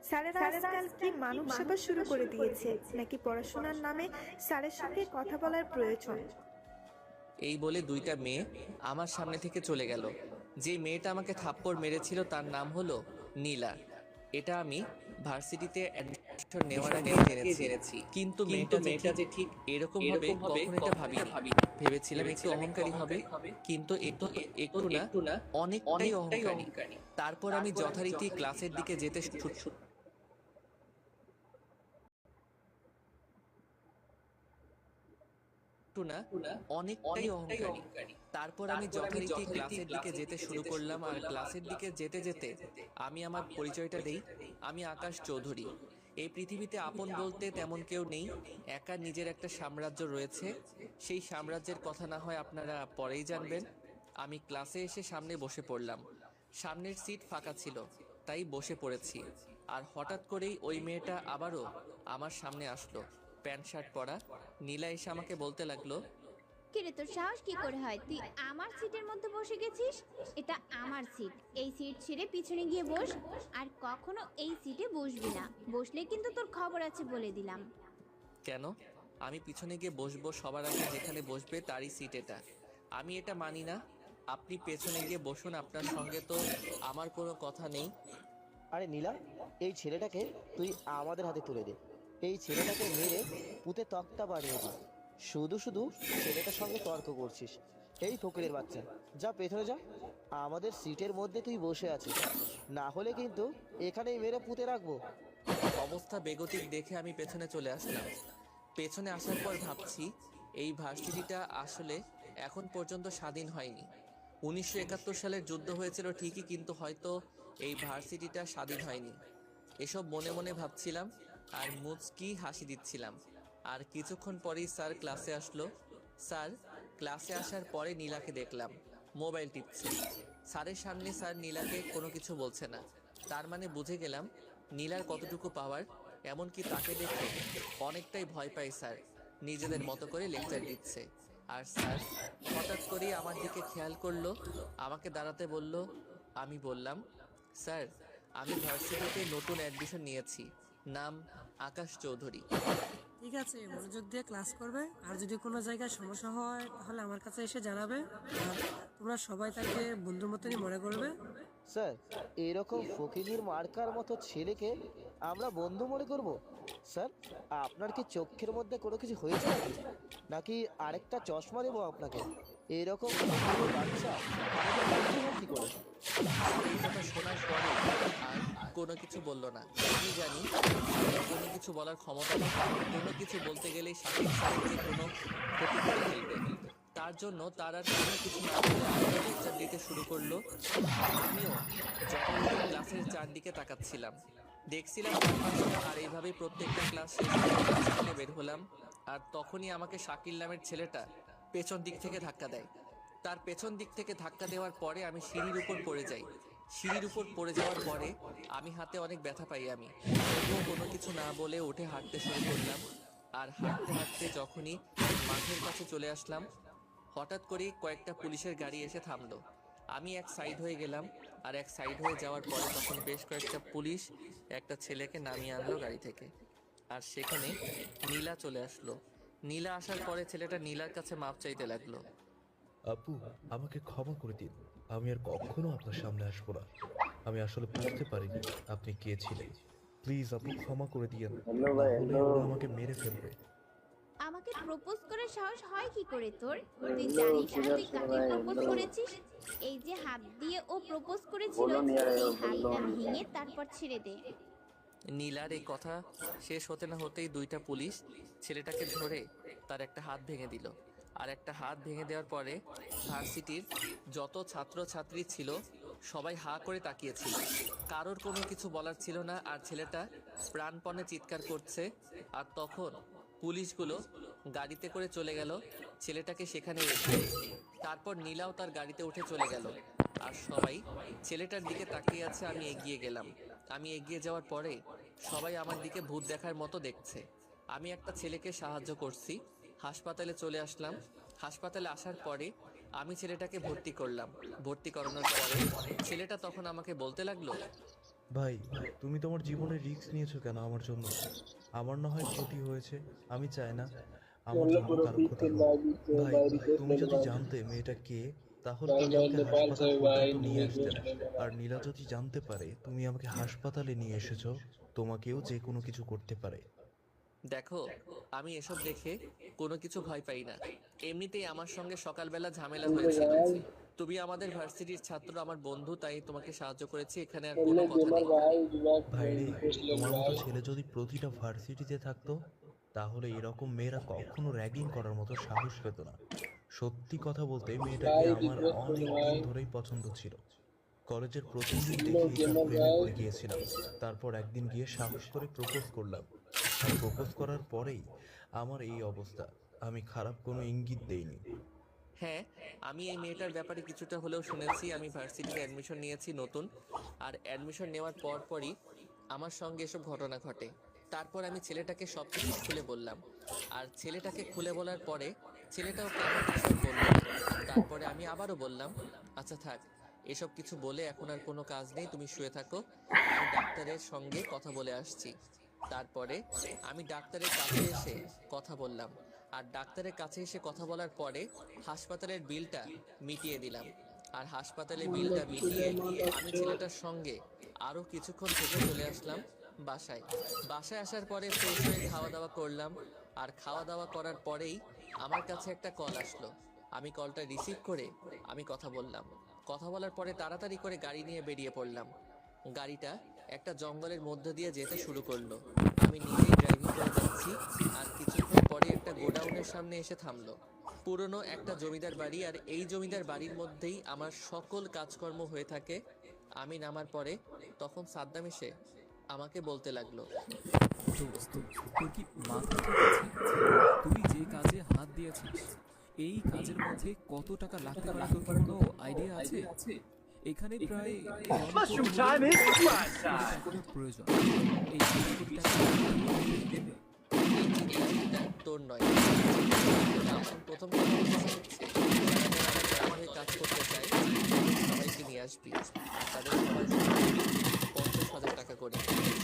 স্যারেরা আজকাল কি মানব সেবা শুরু করে দিয়েছে, নাকি পড়াশোনার নামে স্যারের সঙ্গে কথা বলার প্রয়োজন? এই বলে দুইটা মেয়ে আমার সামনে থেকে চলে গেল। যে মেয়েটা আমাকে থাপ্পড় মেরেছিল তার নাম হলো নীলা। এটা আমি ভার্সিটিতে অ্যাডমিশন নেওয়ার আগে জেনেছি। কিন্তু মেয়েটা যে ঠিক এরকম হবে কখনো এটা ভাবিনি। ভেবেছিলাম একটু অহংকারী হবে, কিন্তু একটু না, অনেকটাই অহংকারী। তারপর আমি যথারীতি ক্লাসের দিকে যেতে না, অনেকটাই অহংকারী। তারপর আমি যথারীতি ক্লাসের দিকে যেতে শুরু করলাম, আর ক্লাসের দিকে যেতে যেতে আমি আমার পরিচয়টা দেই। আমি আকাশ চৌধুরী। এই পৃথিবীতে আপন বলতে তেমন কেউ নেই, একা নিজের একটা সাম্রাজ্য রয়েছে। সেই সাম্রাজ্যের কথা না হয় আপনারা পরেই জানবেন। আমি ক্লাসে এসে সামনে বসে পড়লাম। সামনের সিট ফাঁকা ছিল, তাই বসে পড়েছি। আর হঠাৎ করেই ওই মেয়েটা আবারও আমার সামনে আসলো, প্যান্ট শার্ট পরা। নীলা এসে আমাকে বলতে লাগলো, কিরে, তোর সাহস কি করে হয় তুই আমার সিটের মধ্যে বসে গেছিস? এটা আমার সিট, এই সিট ছেড়ে পিছনে গিয়ে বস। আর কখনো এই সিটে বসবি না, বসলে কিন্তু তোর খবর আছে বলে দিলাম। কেন? আমি পিছনে গিয়ে বসবো? সবার আগে যেখানে বসবে তারই সিট এটা। আমি এটা মানি না। আপনি পেছনে গিয়ে বসুন, আপনার সঙ্গে তো আমার কোনো কথা নেই। আরে নীলা, এই ছেলেটাকে তুই আমাদের হাতে তুলে দে। এই ছেলেটাকে মেরে পুঁতে তক্তা বানিয়ে দি। শুধু শুধু ছেলেটার সঙ্গে তর্ক করছিস। এই ফকিরের বাচ্চা, যা পেছনে যা। আমাদের সিটের মধ্যে তুই বসে আছিস, না হলে কিন্তু এখানেই মেরে পুঁতে রাখবো। অবস্থা বেগতিক দেখে আমি পেছনে চলে আসলাম। পেছনে আসার পর ভাবছি, এই ভার্সিটিটা আসলে এখন পর্যন্ত স্বাধীন হয়নি। 1971 সালের যুদ্ধ হয়েছিল ঠিকই, কিন্তু হয়তো এই ভার্সিটিটা স্বাধীন হয়নি। এসব মনে মনে ভাবছিলাম আর মুচকি হাসি দিচ্ছিলাম। আর কিছুক্ষণ পরেই স্যার ক্লাসে আসলো। স্যার ক্লাসে আসার পরে নীলাকে দেখলাম মোবাইল টিপছে। স্যারের সামনে স্যার নীলাকে কোনো কিছু বলছে না। তার মানে বুঝে গেলাম নীলার কতটুকু পাওয়ার। এমনকি তাকে দেখে অনেকটাই ভয় পায় স্যার। নিজেদের মতো করে লেকচার দিচ্ছে। আর স্যার হঠাৎ করেই আমার দিকে খেয়াল করলো, আমাকে দাঁড়াতে বলল। আমি বললাম, স্যার আমি ভার্সিটিতে নতুন অ্যাডমিশন নিয়েছি, নাম আকাশ চৌধুরী। ঠিক আছে, মনোযোগ দিয়ে ক্লাস করবে। আর যদি কোনো জায়গায় সমস্যা হয় তাহলে আমার কাছে এসে জানাবে। আর তোমরা সবাই তাকে বন্ধুর মতনই মনে করবে। স্যার, এরকম ফকিনীর মার্কার মতো ছেলেকে আমরা বন্ধু মনে করব? স্যার, আপনার কি চোখের মধ্যে কোনো কিছু হয়েছে নাকি? নাকি আরেকটা চশমা দেবো আপনাকে? এরকম ফকিনীর বাচ্চা আমাদের বন্ধু হয় কি করে? এই কথা শোনার পরে আর কোনো কিছু বলল না। আমি জানি কোনো কিছু বলার ক্ষমতা নেই। কোনো কিছু বলতে গেলেই শাকিব স্যারের যে কোনো ক্ষতি করে ফেলবে। তার জন্য তার আর কোনো কিছু না বলে আরেকটা লেকচার দিতে শুরু করলো। আমিও যথারীতি ক্লাসের চারদিকে তাকাচ্ছিলাম, দেখছিলাম চারপাশটা। আর এইভাবেই প্রত্যেকটা ক্লাস শেষ করে ক্লাস থেকে বের হলাম। আর তখনই আমাকে শাকিল নামের ছেলেটা পেছন দিক থেকে ধাক্কা দেয়। তার পেছন দিক থেকে ধাক্কা দেওয়ার পরে আমি সিঁড়ির উপর পড়ে যাই। সিঁড়ির উপর পড়ে যাওয়ার পরে আমি হাতে অনেক ব্যথা পাই। আমি তবুও কোনো কিছু না বলে উঠে হাঁটতে শুরু করলাম। আর হাঁটতে হাঁটতে যখনই মাঠের কাছে চলে আসলাম, হঠাৎ করেই কয়েকটা পুলিশের গাড়ি এসে থামলো। আমি এক সাইড হয়ে গেলাম। আর এক সাইড হয়ে যাওয়ার পরে তখন বেশ কয়েকটা পুলিশ একটা ছেলেকে নামিয়ে আনলো গাড়ি থেকে। আর সেখানে নীলা চলে আসলো। নীলা আসার পরে ছেলেটা নীলার কাছে মাপ চাইতে লাগলো। আপু, আমাকে ক্ষমা করে দিন। আমি আর কখনো আপনার সামনে আসবো না। আমি আসলে বুঝতে পারিনি আপনি কে ছিলেন। প্লিজ আপু, ক্ষমা করে দিয়েন, না হলে ওরা আমাকে মেরে ফেলবে। আমাকে প্রপোজ করার সাহস হয় কি করে তোর? তুই জানিস না তুই কাকে প্রপোজ করেছিস? এই যে হাত দিয়ে ও প্রপোজ করেছিল, এই হাতটা ভেঙে তারপর ছেড়ে দে। নীলার এই কথা শেষ হতে না হতেই দুইটা পুলিশ ছেলেটাকে ধরে তার একটা হাত ভেঙে দিল। আর একটা হাত ভেঙে দেওয়ার পরে ভার্সিটির যত ছাত্র ছাত্রী ছিল সবাই হা করে তাকিয়েছিল। কারোর কোনো কিছু বলার ছিল না। আর ছেলেটা প্রাণপণে চিৎকার করছে। আর তখন পুলিশগুলো গাড়িতে করে চলে গেল ছেলেটাকে সেখানে রেখে। তারপর নীলাও তার গাড়িতে উঠে চলে গেল। আর সবাই ছেলেটার দিকে তাকিয়ে আছে। আমি এগিয়ে গেলাম। আমি এগিয়ে যাওয়ার পরে সবাই আমার দিকে ভূত দেখার মতো দেখছে। আমি একটা ছেলেকে সাহায্য করছি, হাসপাতালে চলে আসলাম। হাসপাতালে আসার পরে আমি ছেলেটাকে ভর্তি করলাম। ভর্তি করানোর পরে ছেলেটা তখন আমাকে বলতে লাগলো, ভাই, তুমি তোমার জীবনে রিস্ক নিয়েছো কেন আমার জন্য? আমার না হয় ক্ষতি হয়েছে, আমি চাই না আমার জন্য কারো ক্ষতি হোক। ভাই, তুমি যদি জানতে মেয়েটা কে, তাহলে তুমি আমাকে হাসপাতাল পর্যন্ত নিয়ে আসতে না। আর নীলা যদি জানতে পারে তুমি আমাকে হাসপাতালে নিয়ে এসেছো, তোমাকেও যে কোনো কিছু করতে পারে। দেখো, আমি এসব দেখে কোনো কিছু ভয় পাই না। এমনিতেই আমার সঙ্গে সকালবেলা ঝামেলা হয়েছিল। তুমি আমাদের ভার্সিটির ছাত্র, আমার বন্ধু, তাই তোমাকে সাহায্য করেছি, এখানে আর কোনো কথা নেই। ভাই রে, তোমার মতো ছেলে যদি প্রতিটা ভার্সিটিতে থাকতো, তাহলে এরকম মেয়েরা কখনো র্যাগিং করার মতো সাহস পেত না। সত্যি কথা বলতে মেয়েটাকে আমার অনেক দিন ধরেই পছন্দ ছিল। কলেজের প্রথম দিন দেখেই তার প্রেমে পড়ে গিয়েছিলাম। তারপর একদিন গিয়ে সাহস করে প্রপোজ করলাম। আর প্রপোজ করার পরেই আমার এই অবস্থা। আমি খারাপ কোনো ইঙ্গিত দেইনি। হ্যাঁ, আমি এই মেয়েটার ব্যাপারে কিছুটা হলেও শুনেছি। আমি ভার্সিটিতে অ্যাডমিশন নিয়েছি নতুন, আর অ্যাডমিশন নেওয়ার পরই আমার সঙ্গে এসব ঘটনা ঘটে। তারপর আমি ছেলেটাকে সব কিছু খুলে বললাম, আর ছেলেটাকে খুলে বলার পরে ছেলেটাও তেমন কিছু আর বলল না। তারপরে আমি আবারও বললাম, আচ্ছা থাক, এসব কিছু বলে এখন আর কোনো কাজ নেই, তুমি শুয়ে থাকো, আমি ডাক্তারের সঙ্গে কথা বলে আসছি। তারপরে আমি ডাক্তারের কাছে এসে কথা বললাম, আর ডাক্তারের কাছে এসে কথা বলার পরে হাসপাতালের বিলটা মিটিয়ে দিলাম। আর হাসপাতালের বিলটা মিটিয়ে আমি ছেলেটার সঙ্গে আরও কিছুক্ষণ থেকে চলে আসলাম বাসায়। বাসায় আসার পরে ফ্রেশ হয়ে খাওয়া দাওয়া করলাম, আর খাওয়া দাওয়া করার পরেই আমার কাছে একটা কল আসলো। আমি কলটা রিসিভ করে আমি কথা বললাম। কথা বলার পরে তাড়াতাড়ি করে গাড়ি নিয়ে বেরিয়ে পড়লাম। গাড়িটা একটা জঙ্গলের মধ্য দিয়ে যেতে শুরু করলো। আমি নিজেই ড্রাইভিং করে যাচ্ছি, আর কিছুক্ষণ পরে একটা গোডাউনের সামনে এসে থামলো। পুরনো একটা জমিদার বাড়ি, আর এই জমিদার বাড়ির মধ্যেই আমার সকল কাজকর্ম হয়ে থাকে। আমি নামার পরে তখন সাদ্দাম এসে আমাকে বলতে লাগলো, দোস্ত, তোর কি মাথা ঠিক আছে? তুই যে কাজে হাত দিয়েছিস, এই কাজের মধ্যে কত টাকা লাগতে পারে তোর কি কোনো আইডিয়া আছে? এখানে প্রায় 1 কোটি টাকার প্রয়োজন। এই 1 কোটি টাকা কে দেবে? চিন্তা তোর নয়। এখন প্রথম কথা হচ্ছে, যারা হয়ে কাজ করতে চায় সবাইকে নিয়ে আসবি, আর তাদের সবার জন্য 50,000 টাকা করে।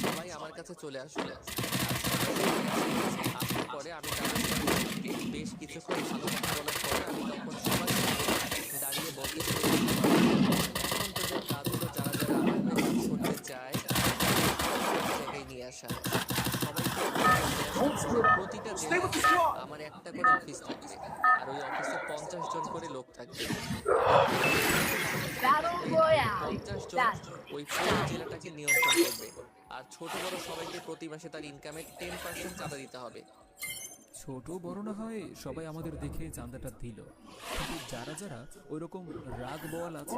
সবাই আমার কাছে চলে আসলো। আসার পরে আমি তাদের সঙ্গে বেশ কিছুক্ষণ ভালো কথা বলার পরে আমি তখন সবার সামনে দাঁড়িয়ে বলতে শুরু করলাম, এখন তোদের কাজ হলো যারা যারা আমার হয়ে কাজ করতে চায় সব জায়গায় নিয়ে আসা। প্রতিটা জেলায় আমার একটা করে অফিস থাকবে, আর ওই অফিসে 50 জন করে লোক থাকবে। 50 জন ওই পুরো জেলাটাকে নিয়ন্ত্রণ করবে, আর ছোট বড় সবাইকে প্রতি মাসে তার ইনকামের 10% চাঁদা দিতে হবে। ছোট বড় না হয় সবাই আমাদের দেখে চাঁদাটা দিল, কিন্তু যারা যারা ওইরকম রাগ বল আছে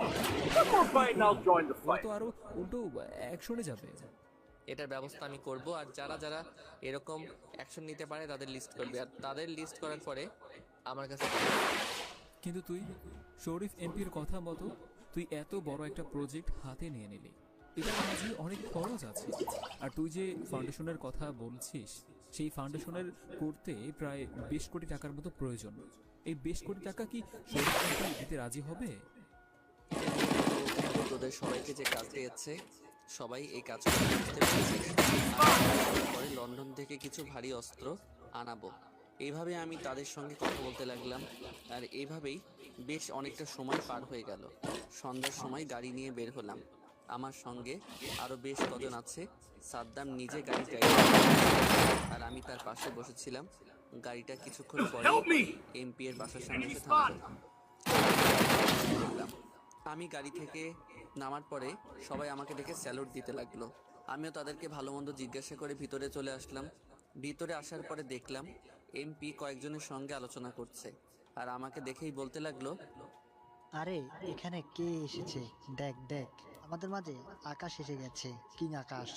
ওরা তো আরো উল্টো অ্যাকশনে যাবে। এটার ব্যবস্থা আমি করব, আর যারা যারা এরকম অ্যাকশন নিতে পারে তাদের লিস্ট করবে, আর তাদের লিস্ট করার পরে আমার কাছে পাঠাবে। কিন্তু তুই শরীফ এমপির কথা মতো তুই এত বড় একটা প্রজেক্ট হাতে নিয়ে নিলি, এটার মাঝে অনেক খরচ আছে। আর তুই যে ফাউন্ডেশনের কথা বলছিস, সেই ফাউন্ডেশনের করতে প্রায় 20 কোটি টাকার মতো প্রয়োজন। এই 20 কোটি টাকা কি শরীফ এমপি দিতে রাজি হবে? তোদের সবাইকে যে কাজ দিয়েছে সবাই এই কাজ করতে পেরেছে। পরে লন্ডন থেকে কিছু ভারী অস্ত্র আনাবো। এইভাবে আমি তাদের সঙ্গে কথা বলতে লাগলাম, আর এইভাবেই বেশ অনেকটা সময় পার হয়ে গেল। সন্ধ্যার সময় গাড়ি নিয়ে বের হলাম। আমার সঙ্গে আরো বেশ কজন আছে। সাদ্দাম নিজে গাড়ি ড্রাইভ, আর আমি তার পাশে বসেছিলাম। গাড়িটা কিছুক্ষণ পরে এমপি এর বাসার সামনে এসে থামলো। আমি গাড়ি থেকে নামার পরে সবাই আমাকে দেখে স্যালুট দিতে লাগলো। আমিও তাদেরকে ভালো মন্দ জিজ্ঞাসা করে ভিতরে চলে আসলাম। ভিতরে আসার পরে দেখলাম এমপি কয়েকজনের সঙ্গে আলোচনা করছে, আর আমাকে দেখেই বলতে লাগলো, আরে এখানে কে এসেছে? দেখ দেখ, আমাদের মাঝে আকাশ এসে গেছে। কিং আকাশ,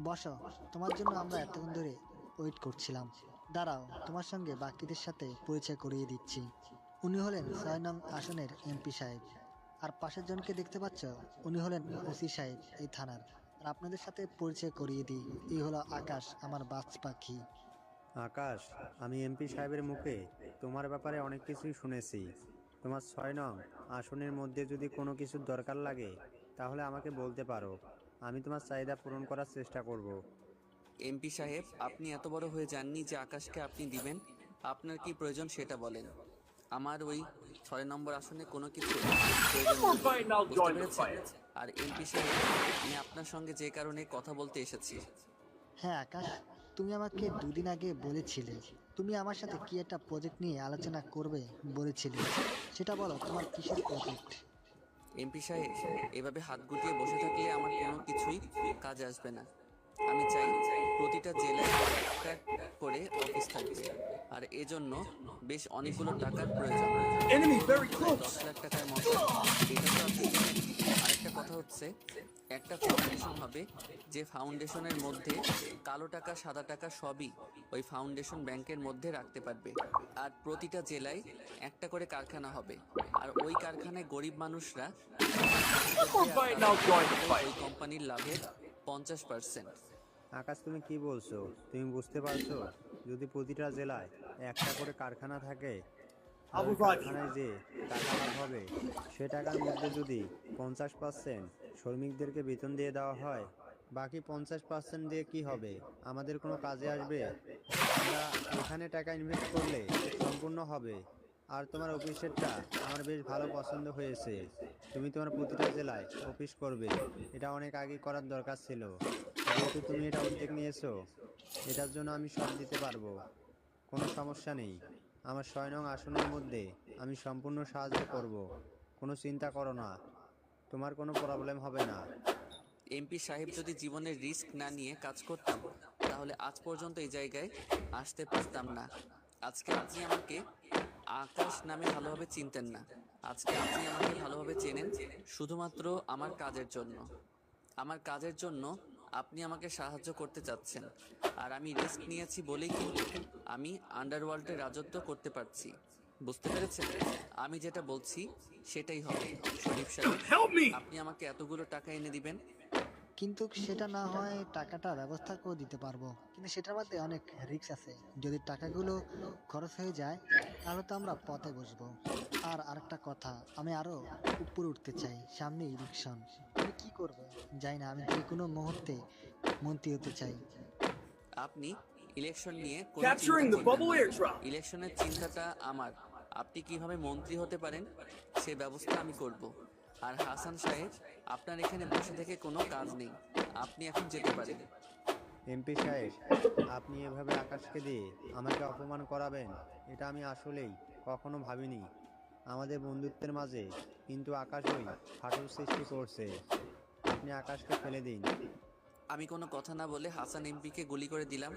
বসো, তোমার জন্য আমরা এতক্ষণ ধরে ওয়েট করছিলাম। দাঁড়াও, তোমার সঙ্গে বাকিদের সাথে পরিচয় করিয়ে দিচ্ছি। উনি হলেন 6 নং আসনের এমপি সাহেব। আর পাশের জনকে দেখতে পাচ্ছ, উনি হলেন ওসি সাহেব এই থানার। আর আপনাদের সাথে পরিচয় করিয়ে দিই, এই হলো আকাশ, আমার বাজ পাখি। আকাশ, আমি এমপি সাহেবের মুখে তোমার ব্যাপারে অনেক কিছুই শুনেছি। তোমার 6 নং আসনের মধ্যে যদি কোনো কিছুর দরকার লাগে তাহলে আমাকে বলতে পারো। আমি তোমার চাহিদা পূরণ করার চেষ্টা করব। এমপি সাহেব, আপনি এত বড় হয়ে যাননি যে আকাশকে আপনি দিবেন। আপনার কি প্রয়োজন সেটা বলেন। আমার ওই 6 নম্বর আসনে কোনো কিছু প্রয়োজন নেই, বুঝতে পেরেছেন? আর এমপি সাহেব, আমি আপনার সঙ্গে যে কারণে কথা বলতে এসেছি। হ্যাঁ আকাশ, তুমি আমাকে দুদিন আগে বলেছিলে তুমি আমার সাথে কি একটা প্রজেক্ট নিয়ে আলোচনা করবে বলেছিলে। সেটা বলো, তোমার কিসের প্রজেক্ট? এমপি সাহেব, এভাবে হাত গুটিয়ে বসে থাকলে আমার কোনো কিছুই কাজে আসবে না। আমি চাই প্রতিটা জেলায় একটা করে অফিস থাকবে, আর এজন্য বেশ অনেকগুলো টাকার প্রয়োজন, 10 লাখ টাকার মতো। এটা তো আপনি জানেন। আরেকটা কথা হচ্ছে, একটা ফাউন্ডেশন হবে, যে ফাউন্ডেশনের মধ্যে কালো টাকা সাদা টাকা সবই ওই ফাউন্ডেশন ব্যাংকের মধ্যে রাখতে পারবে। আর প্রতিটা জেলায় একটা করে কারখানা হবে, আর ওই কারখানায় গরিব মানুষরা ওই কোম্পানির লাভের 50%। আকাশ, তুমি কি বলছো? তুমি বুঝতে পারছো? যদি প্রতিটা জেলায় একটা করে কারখানা থাকে, আর ওই কারখানায় যে টাকা লাভ হবে সে টাকার মধ্যে যদি 50% শ্রমিকদেরকে বেতন দিয়ে দেওয়া হয়, বাকি 50% দিয়ে কি হবে? আমাদের কোনো কাজে আসবে? আমরা এখানে টাকা ইনভেস্ট করলে সম্পূর্ণ হবে। আর তোমার অফিসেরটা আমার বেশ ভালো পছন্দ হয়েছে। তুমি তোমার প্রতিটা জেলায় অফিস করবে, এটা অনেক আগে করার দরকার ছিল। যেহেতু তুমি এটা উদ্যোগ নিয়েছো, এটার জন্য আমি সব দিতে পারবো, কোনো সমস্যা নেই। আমার 6 নং আসনের মধ্যে আমি সম্পূর্ণ সাহায্য করব, কোনো চিন্তা করো না, তোমার কোনো প্রবলেম হবে না। এমপি সাহেব, যদি জীবনের রিস্ক না নিয়ে কাজ করতাম তাহলে আজ পর্যন্ত এই জায়গায় আসতে পারতাম না। আজকে আপনি আমাকে আকাশ নামে ভালোভাবে চিনতেন না, আজকে আপনি আমাকে ভালোভাবে চেনেন শুধুমাত্র আমার কাজের জন্য। আমার কাজের জন্য আপনি আমাকে সাহায্য করতে চাচ্ছেন, আর আমি রিস্ক নিয়েছি বলেই কিন্তু আমি আন্ডারওয়ার্ল্ডে রাজত্ব করতে পারছি, বুঝতে পেরেছেন? আমি যেটা বলছি সেটাই হবে। শরীফ সাহেব, আপনি আমাকে এতগুলো টাকা এনে দিবেন। কিন্তু সেটা না হয় টাকাটা ব্যবস্থা করে দিতে পারবো, কিন্তু সেটার মধ্যে অনেক রিস্ক আছে। যদি টাকাগুলো খরচ হয়ে যায় তাহলে তো আমরা পথে বসবো। আর আরেকটা কথা, আমি আরো উপরে উঠতে চাই, সামনে ইলেকশন। তুমি কি করবে জানি না, আমি যে কোনো মুহূর্তে মন্ত্রী হতে চাই। আপনি ইলেকশন নিয়ে কোনো চিন্তা করবেন না। ইলেকশনের চিন্তাটা আমার। আপনি কিভাবে মন্ত্রী হতে পারেন সে ব্যবস্থা আমি করব। আর হাসান সাহেব, আপনার এখানে বসে থেকে কোনো কাজ নেই, আপনি এখন যেতে পারেন। এমপি সাহেব, আপনি এভাবে আকাশকে দিয়ে আমাকে অপমান করাবেন, এটা আমি আসলেই কখনো ভাবিনি। আমাদের বন্ধুত্বের মাঝে কিন্তু আকাশই ফাটল সৃষ্টি করছে। আপনি আকাশকে ফেলে দিন। আমি কোনো কথা না বলে হাসান এমপিকে গুলি করে দিলাম,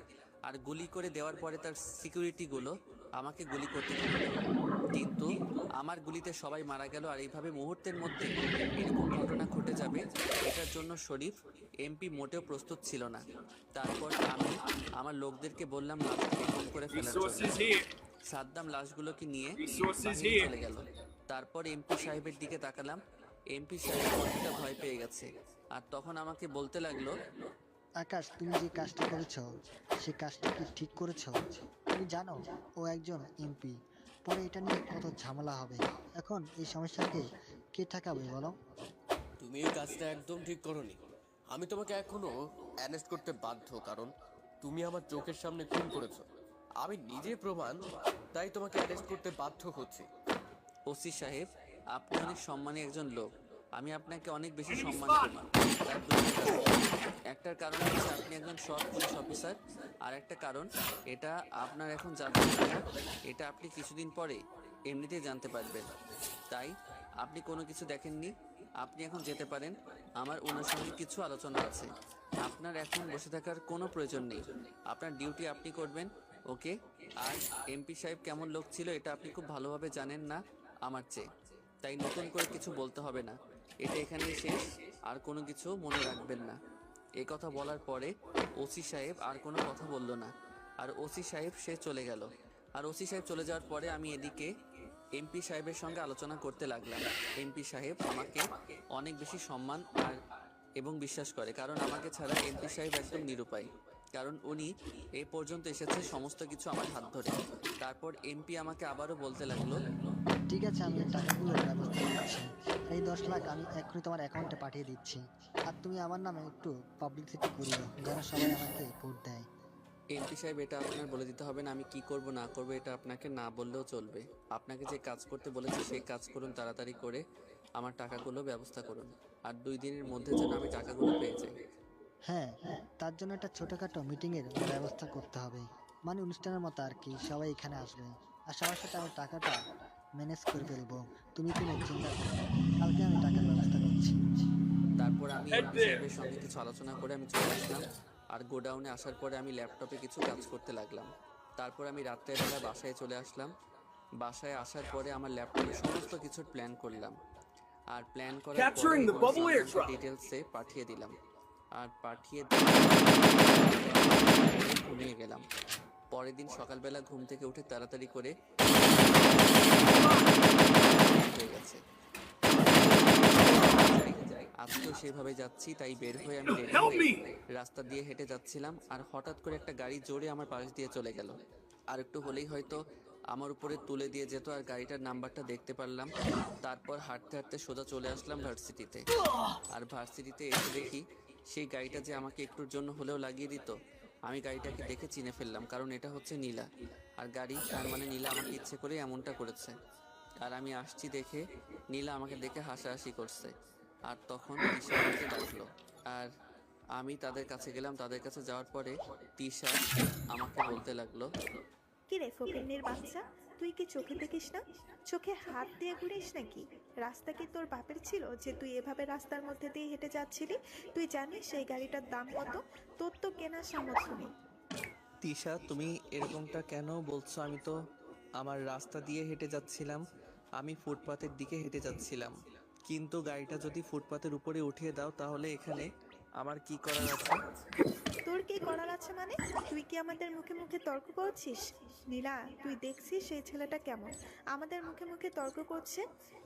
আর গুলি করে দেওয়ার পরে তার সিকিউরিটিগুলো আমাকে গুলি করতে থাকলো। কিন্তু আমার গুলিতে সবাই মারা গেল, আর এইভাবে মুহূর্তের মধ্যে এরকম ঘটনা ঘটে যাবে এটার জন্য শরীফ এমপি মোটেও প্রস্তুত ছিল না। তারপর আমি আমার লোকদেরকে বললাম লাশটাকে গুম করে ফেলার জন্য। সাদ্দাম লাশগুলোকে নিয়ে বাহিরে চলে গেল। তারপর এমপি সাহেবের দিকে তাকালাম, এমপি সাহেব অনেকটা ভয় পেয়ে গেছে, আর তখন আমাকে বলতে লাগলো, আকাশ, তুমি যে কাজটা করেছো সে কাজটা কি ঠিক করেছো? তুমি জানো ও একজন এমপি, পরে এটা নিয়ে কত ঝামেলা হবে। এখন এই সমস্যাকে কে ঠেকাবে বলো? তুমি এই কাজটা একদম ঠিক করোনি। আমি তোমাকে এখনো অ্যারেস্ট করতে বাধ্য, কারণ তুমি আমার চোখের সামনে খুন করেছো। আমি নিজে প্রমাণ, তাই তোমাকে অ্যারেস্ট করতে বাধ্য হচ্ছি। ওসি সাহেব, আপনি অনেক সম্মানী একজন লোক, আমি আপনাকে অনেক বেশি সম্মান করি। তার দুটো কারণ। একটার কারণ হচ্ছে আপনি একজন সৎ পুলিশ অফিসার, আর একটা কারণ এটা আপনার এখন জাতীয় সনদ, এটা আপনি কিছুদিন পরে এমনিতেই জানতে পারবেন। তাই আপনি কোনো কিছু দেখেননি, আপনি এখন যেতে পারেন। আমার ওনার সঙ্গে কিছু আলোচনা আছে। আপনার এখন বসে থাকার কোনো প্রয়োজন নেই, আপনার ডিউটি আপনি করবেন, ওকে? আর এমপি সাহেব কেমন লোক ছিল এটা আপনি খুব ভালোভাবে জানেন না আমার চেয়ে, তাই নতুন করে কিছু বলতে হবে না। এটা এখানেই শেষ, আর কোনো কিছু মনে রাখবেন না। এই কথা বলার পরে ওসি সাহেব আর কোনো কথা বলল না, আর ওসি সাহেব সে চলে গেল। আর ওসি সাহেব চলে যাওয়ার পরে আমি এদিকে এমপি সাহেবের সঙ্গে আলোচনা করতে লাগলাম। এমপি সাহেব আমাকে অনেক বেশি সম্মান এবং বিশ্বাস করে, কারণ আমাকে ছাড়া এমপি সাহেব একদম নিরুপায়, কারণ উনি এই পর্যন্ত এসেছে সমস্ত কিছু আমার হাত ধরে। তারপর এমপি আমাকে আবারও বলতে লাগলো, ঠিক আছে, আমি টাকাগুলোর ব্যবস্থা করছি। এই 10 লাখ আমি এক্ষুনি তোমার অ্যাকাউন্টে পাঠিয়ে দিচ্ছি। আর তুমি আমার নামে একটু পাবলিসিটি করিও, যেন সবাই আমাকে ভোট দেয়। এমপি সাহেব, এটা আপনার বলে দিতে হবে না আমি কি করব না করব, এটা আপনাকে না বললেও চলবে। আপনাকে যে কাজ করতে বলেছি সেই কাজ করুন, তাড়াতাড়ি করে আমার টাকাগুলো ব্যবস্থা করুন। আর 2 দিনের মধ্যে যেন আমি টাকাগুলো পেয়ে যাই। হ্যাঁ, তার জন্য একটা ছোটোখাটো মিটিংয়ের ব্যবস্থা করতে হবে, মানে অনুষ্ঠানের মতো আর কি। সবাই এখানে আসবে আর সবার সাথে আমি টাকাটা ম্যানেজ করে ফেলবো। তুমি কোনো চিন্তা করো না, কালকে আমি টাকার ব্যবস্থা করছি। তারপর আমি এমপি সাহেবের সঙ্গে কিছু আলোচনা করে আমি চলে আসলাম। আর গোডাউনে আসার পরে আমি ল্যাপটপে কিছু কাজ করতে লাগলাম। তারপর আমি রাত্রেবেলা বাসায় চলে আসলাম। বাসায় আসার পরে আমার ল্যাপটপে সমস্ত কিছুর প্ল্যান করলাম। আর প্ল্যান করার পরে ডিটেলসে পাঠিয়ে দিলাম। আর পাঠিয়ে ঘুমিয়ে গেলাম। পরের দিন সকালবেলা ঘুম থেকে উঠে তাড়াতাড়ি করে হয়ে গেছে। আজকেও সেভাবে যাচ্ছি, তাই বের হয়ে আমি রেডি হয়ে রাস্তা দিয়ে হেঁটে যাচ্ছিলাম। আর হঠাৎ করে একটা গাড়ি জোরে আমার পাশ দিয়ে চলে গেল। আর একটু হলেই হয়তো আমার উপরে তুলে দিয়ে যেত। আর গাড়িটার নাম্বারটা দেখতে পারলাম। তারপর হাঁটতে হাঁটতে সোজা চলে আসলাম ভার্সিটিতে। আর ভার্সিটিতে এসে দেখি সেই গাড়িটা যে আমাকে একটুর জন্য হলেও লাগিয়ে দিত, আমি গাড়িটাকে দেখে চিনে ফেললাম, কারণ এটা হচ্ছে নীলা। আর গাড়ি, তার মানে নীলা আমাকে ইচ্ছে করে এমনটা করেছে। আর আমি আসছি দেখে নীলা আমাকে দেখে হাসাহাসি করছে। আর তখন তিশা আমাকে ডাকলো। আর আমি তাদের কাছে গেলাম। তাদের কাছে যাওয়ার পরে তিশা আমাকে বলতে লাগলো, কি রে ফকিন্নির বাচ্চা, তুই কি চোখে দেখিস না? চোখে হাত দিয়ে ঘুরিস নাকি? রাস্তা কি তোর বাপের ছিল যে তুই এভাবে রাস্তার মধ্যে দিয়ে হেঁটে যাচ্ছিলি? তুই জানিস সেই গাড়িটার দাম কত? তোর তো কেনার সামর্থ্য নেই। তিশা, তুমি এরকমটা কেন বলছো? আমি তো আমার রাস্তা দিয়ে হেঁটে যাচ্ছিলাম, আমি ফুটপাতের দিকে হেঁটে যাচ্ছিলাম। কিন্তু গাড়িটা যদি ফুটপাতের উপরে উঠিয়ে দাও তাহলে এখানে আমার কি করার আছে? তোর কি করার আছে মানে? তুই কি আমাদের মুখে মুখে তর্ক করছিস? নীলা, তুই দেখছিস সেই ছেলেটা কেমন আমাদের মুখে মুখে তর্ক করছে?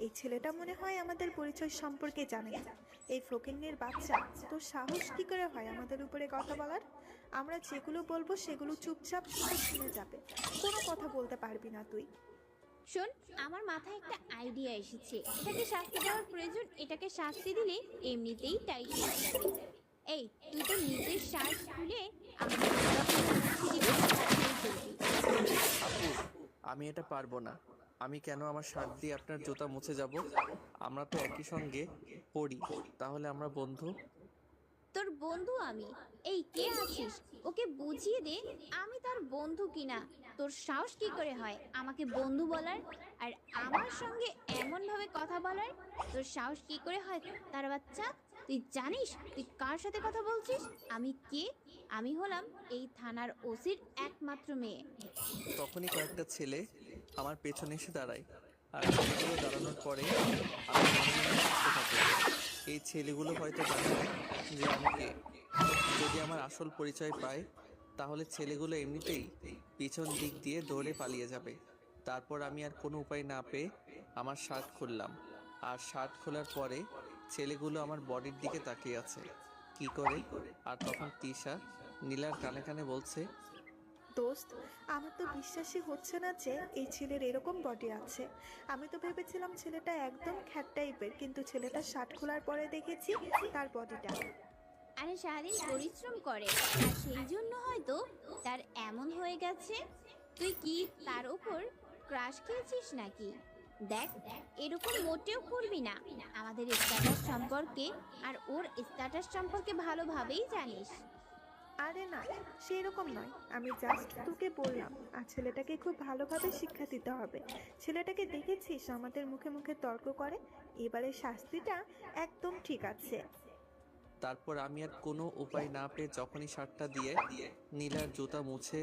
এই ছেলেটা মনে হয় আমাদের পরিচয় সম্পর্কে জানে না। এই ফকিন্নির বাচ্চা, তোর সাহস কি করে হয় আমাদের উপরে কথা বলার? আমরা যেগুলো বলবো সেগুলো চুপচাপ শুনে যাবে, কোনো কথা বলতে পারবি না তুই। শোন, আমার মাথায় একটা আইডিয়া এসেছে। এটাকে শাস্তি দেওয়ার প্রয়োজন, এটাকে শাস্তি দিলে এমনিতেই টাইট হয়ে যাবে। এই, তুই তো নিজের শ্বাস খুলে আমাদের আপু, আমি এটা পারবো না। আমি কেন আমার শার্ট দিয়ে আপনার জুতা মুছে যাব? আমরা তো একই সঙ্গে পড়ি, তাহলে আমরা বন্ধু। তোর বন্ধু আমি? এই, কে আছিস? ওকে বুঝিয়ে দে আমি তার বন্ধু কিনা। তোর সাহস কি করে হয় আমাকে বন্ধু বলার, আর আমার সঙ্গে এমন ভাবে কথা বলার? তোর সাহস কি করে হয় তার বাচ্চা? তুই জানিস তুই কার সাথে কথা বলছিস? আমি কে? আমি হলাম এই থানার ওসির একমাত্র মেয়ে। তখনই কয়েকটা ছেলে আমার পেছনে এসে দাঁড়ায়। আর ছেলেগুলো দাঁড়ানোর পরে আমি মনে মনে ভাবতে থাকি, এই ছেলেগুলো হয়তো জানে না যে আমাকে, যদি আমার আসল পরিচয় পায় তাহলে ছেলেগুলো এমনিতেই পিছন দিক দিয়ে দৌড়ে পালিয়ে যাবে। তারপর আমি আর কোনো উপায় না পেয়ে আমার শার্ট খুললাম। আর শার্ট খোলার পরে ছেলেগুলো আমার বডির দিকে তাকিয়ে আছে কি করে। আর তখন তিশা নীলার কানে কানে বলছে, দোস্ত, আমার তো বিশ্বাসই হচ্ছে না যে এই ছেলের এরকম বডি আছে। আমি তো ভেবেছিলাম ছেলেটা একদম খ্যাট টাইপের, কিন্তু ছেলেটা শার্ট খোলার পরে দেখেছি তার বডিটা। আরে সারাদিন পরিশ্রম করে আর সেই জন্য হয়তো তার এমন হয়ে গেছে। তুই কি তার উপর ক্রাশ খেয়েছিস নাকি? দেখ, এরকম মোটেও করবি না। আমাদের স্ট্যাটাস সম্পর্কে আর ওর স্ট্যাটাস সম্পর্কে ভালোভাবেই জানিস। আরে না, সেরকম নয়। আমি জাস্ট তোকে বললাম। আর ছেলেটাকে খুব ভালোভাবে শিক্ষা দিতে হবে। ছেলেটাকে দেখেছিস আমাদের মুখে মুখে তর্ক করে। এবারে শাস্তিটা একদম ঠিক আছে। তারপর আমি আর কোনো উপায় না পেয়ে যখনই শার্টটা দিয়ে নীলার জুতা মুছে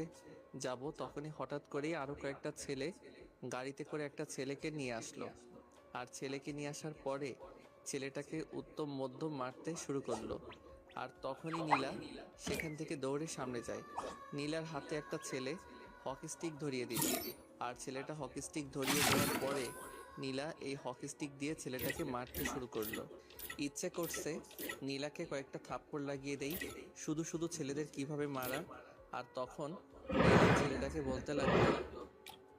যাব, তখনই হঠাৎ করেই আরও কয়েকটা ছেলে গাড়িতে করে একটা ছেলেকে নিয়ে আসলো। আর ছেলেকে নিয়ে আসার পরে ছেলেটাকে উত্তম মধ্যম মারতে শুরু করলো। আর তখনই নীলা সেখান থেকে দৌড়ে সামনে যায়। নীলার হাতে একটা ছেলে হকি স্টিক ধরিয়ে দিল। আর ছেলেটা হকি স্টিক ধরিয়ে দেওয়ার পরে নীলা এই হকি স্টিক দিয়ে ছেলেটাকে মারতে শুরু করলো। ইচ্ছে করছে নীলাকে কয়েকটা থাপ্পড় লাগিয়ে দেই, শুধু শুধু ছেলেদের কিভাবে মারা। আর তখন নীলা ছেলেটাকে বলতে লাগলো,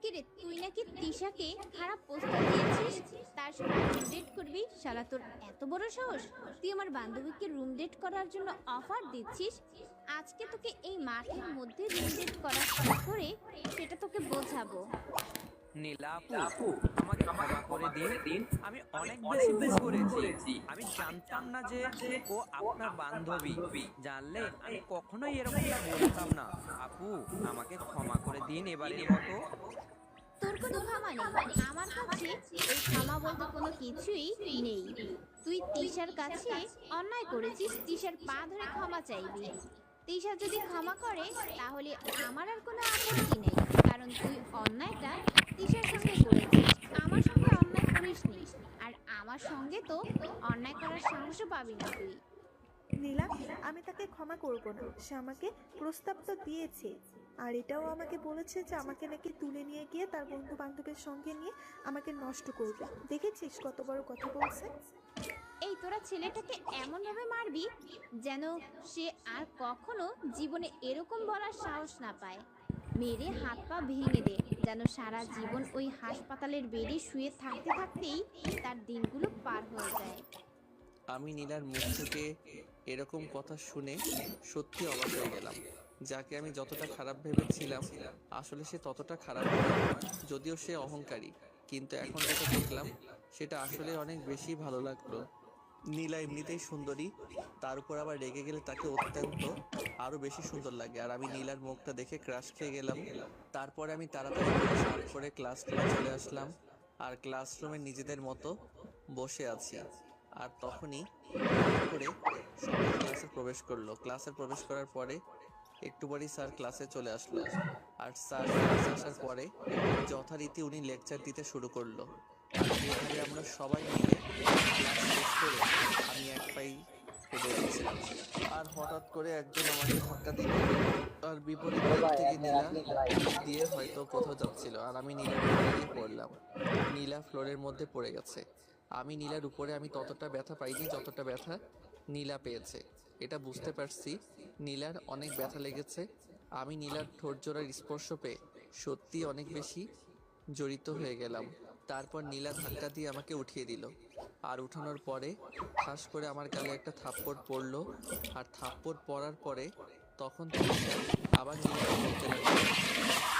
কিরে, তুই নাকি তিশাকে খারাপ প্রস্তাব দিয়েছিস, তার সঙ্গে রুম ডেট করবি? শালা তোর এত বড় সাহস! তুই আমার বান্ধবীকে রুম ডেট করার জন্য অফার দিচ্ছিস? আজকে তোকে এই মাঠের মধ্যে রুম ডেট করার করে সেটা তোকে বোঝাবো। নীলা আপু, আমাকে ক্ষমা করে দিন। আমি অনেক বেশি ভুল করেছি। আমি জানতাম না যে ও আপনার বান্ধবী। জানলে আমি কখনোই এরকমটা বলতাম না। আপু, আমাকে ক্ষমা করে দিন এবারের মতো। তোর কোনো ক্ষমা নেই আমার কাছে। এই ক্ষমা বলতে কোনো কিছুই নেই। তুই তিশার কাছে অন্যায় করেছিস, তিশার পা ধরে ক্ষমা চাইবি। তিশা যদি ক্ষমা করে তাহলে আমার আর কোনো আপত্তি নেই, কারণ তুই অন্যায়টা তিশার সঙ্গে করেছিস, আমার সঙ্গে অন্যায় করিসনি। আর আমার সঙ্গে তো অন্যায় করার সাহসও পাবি না তুই। নীলা, আমি তাকে ক্ষমা করব না। সে আমাকে প্রস্তাব তো দিয়েছে, আর এটাও আমাকে বলেছে যে আমাকে নাকি তুলে নিয়ে গিয়ে তার বন্ধু বান্ধবের সঙ্গে নিয়ে আমাকে নষ্ট করবে। দেখেছিস কত বড় কথা বলছে? এই তোরা ছেলেটাকে এমনভাবে মারবি যেন সে আর কখনো জীবনে এরকম বলার সাহস না পায়। মেরে হাত পা ভেঙে দে, যেন সারা জীবন ওই হাসপাতালের বেডে শুয়ে থাকতে থাকতেই তার দিনগুলো পার হয়ে যায়। আমি নীলার মুখ থেকে এরকম কথা শুনে সত্যি অবাক হয়ে গেলাম। যাকে আমি যতটা খারাপ ভেবেছিলাম আসলে সে ততটা খারাপ নয়। যদিও সে অহংকারী, কিন্তু এখন যেটা দেখলাম সেটা আসলে অনেক বেশি ভালো লাগলো। নীলা এমনিতেই সুন্দরী, তার উপর আবার রেগে গেলে তাকে অত্যন্ত আরো বেশি সুন্দর লাগে। আর আমি নীলার মুখটা দেখে ক্রাশ খেয়ে গেলাম। তারপরে আমি তাড়াতাড়ি করে শার্ট পরে ক্লাসরুমে চলে আসলাম, আর ক্লাসরুমে নিজেদের মতো বসে আছি। আর তখনই হঠাৎ করে সবাই ক্লাসে প্রবেশ করলো। ক্লাসে প্রবেশ করার পরে একটু পরেই স্যার ক্লাসে চলে আসলো। আর স্যার ক্লাসে আসার পরে যথারীতি উনি লেকচার দিতে শুরু করলো। আর এভাবে আমরা সবাই মিলে ক্লাস শেষ করে আমি এক পাই হেঁটে যাচ্ছিলাম, আর হঠাৎ করে একজন আমাকে ধাক্কা দিল। আর বিপরীত দিক থেকে নীলা দিয়ে হয়তো কোথাও যাচ্ছিল, আর আমি নীলার উপরে গিয়ে পড়লাম। নীলা ফ্লোরের মধ্যে পড়ে গেছে। আমি নীলার উপরে আমি ততটা ব্যথা পাইনি যতটা ব্যথা নীলা পেয়েছে। এটা বুঝতে পারছি নীলার অনেক ব্যথা লেগেছে। আমি নীলার ঠোঁট জোড়ার স্পর্শ পেয়ে সত্যি অনেক বেশি জড়িত হয়ে গেলাম। তারপর নীলা ধাক্কা দিয়ে আমাকে উঠিয়ে দিল, আর উঠানোর পরে ঠাস করে আমার গালে একটা থাপ্পড় পড়লো। আর থাপ্পড় পড়ার পরে তখন আবার নীলা বলতে লাগলো,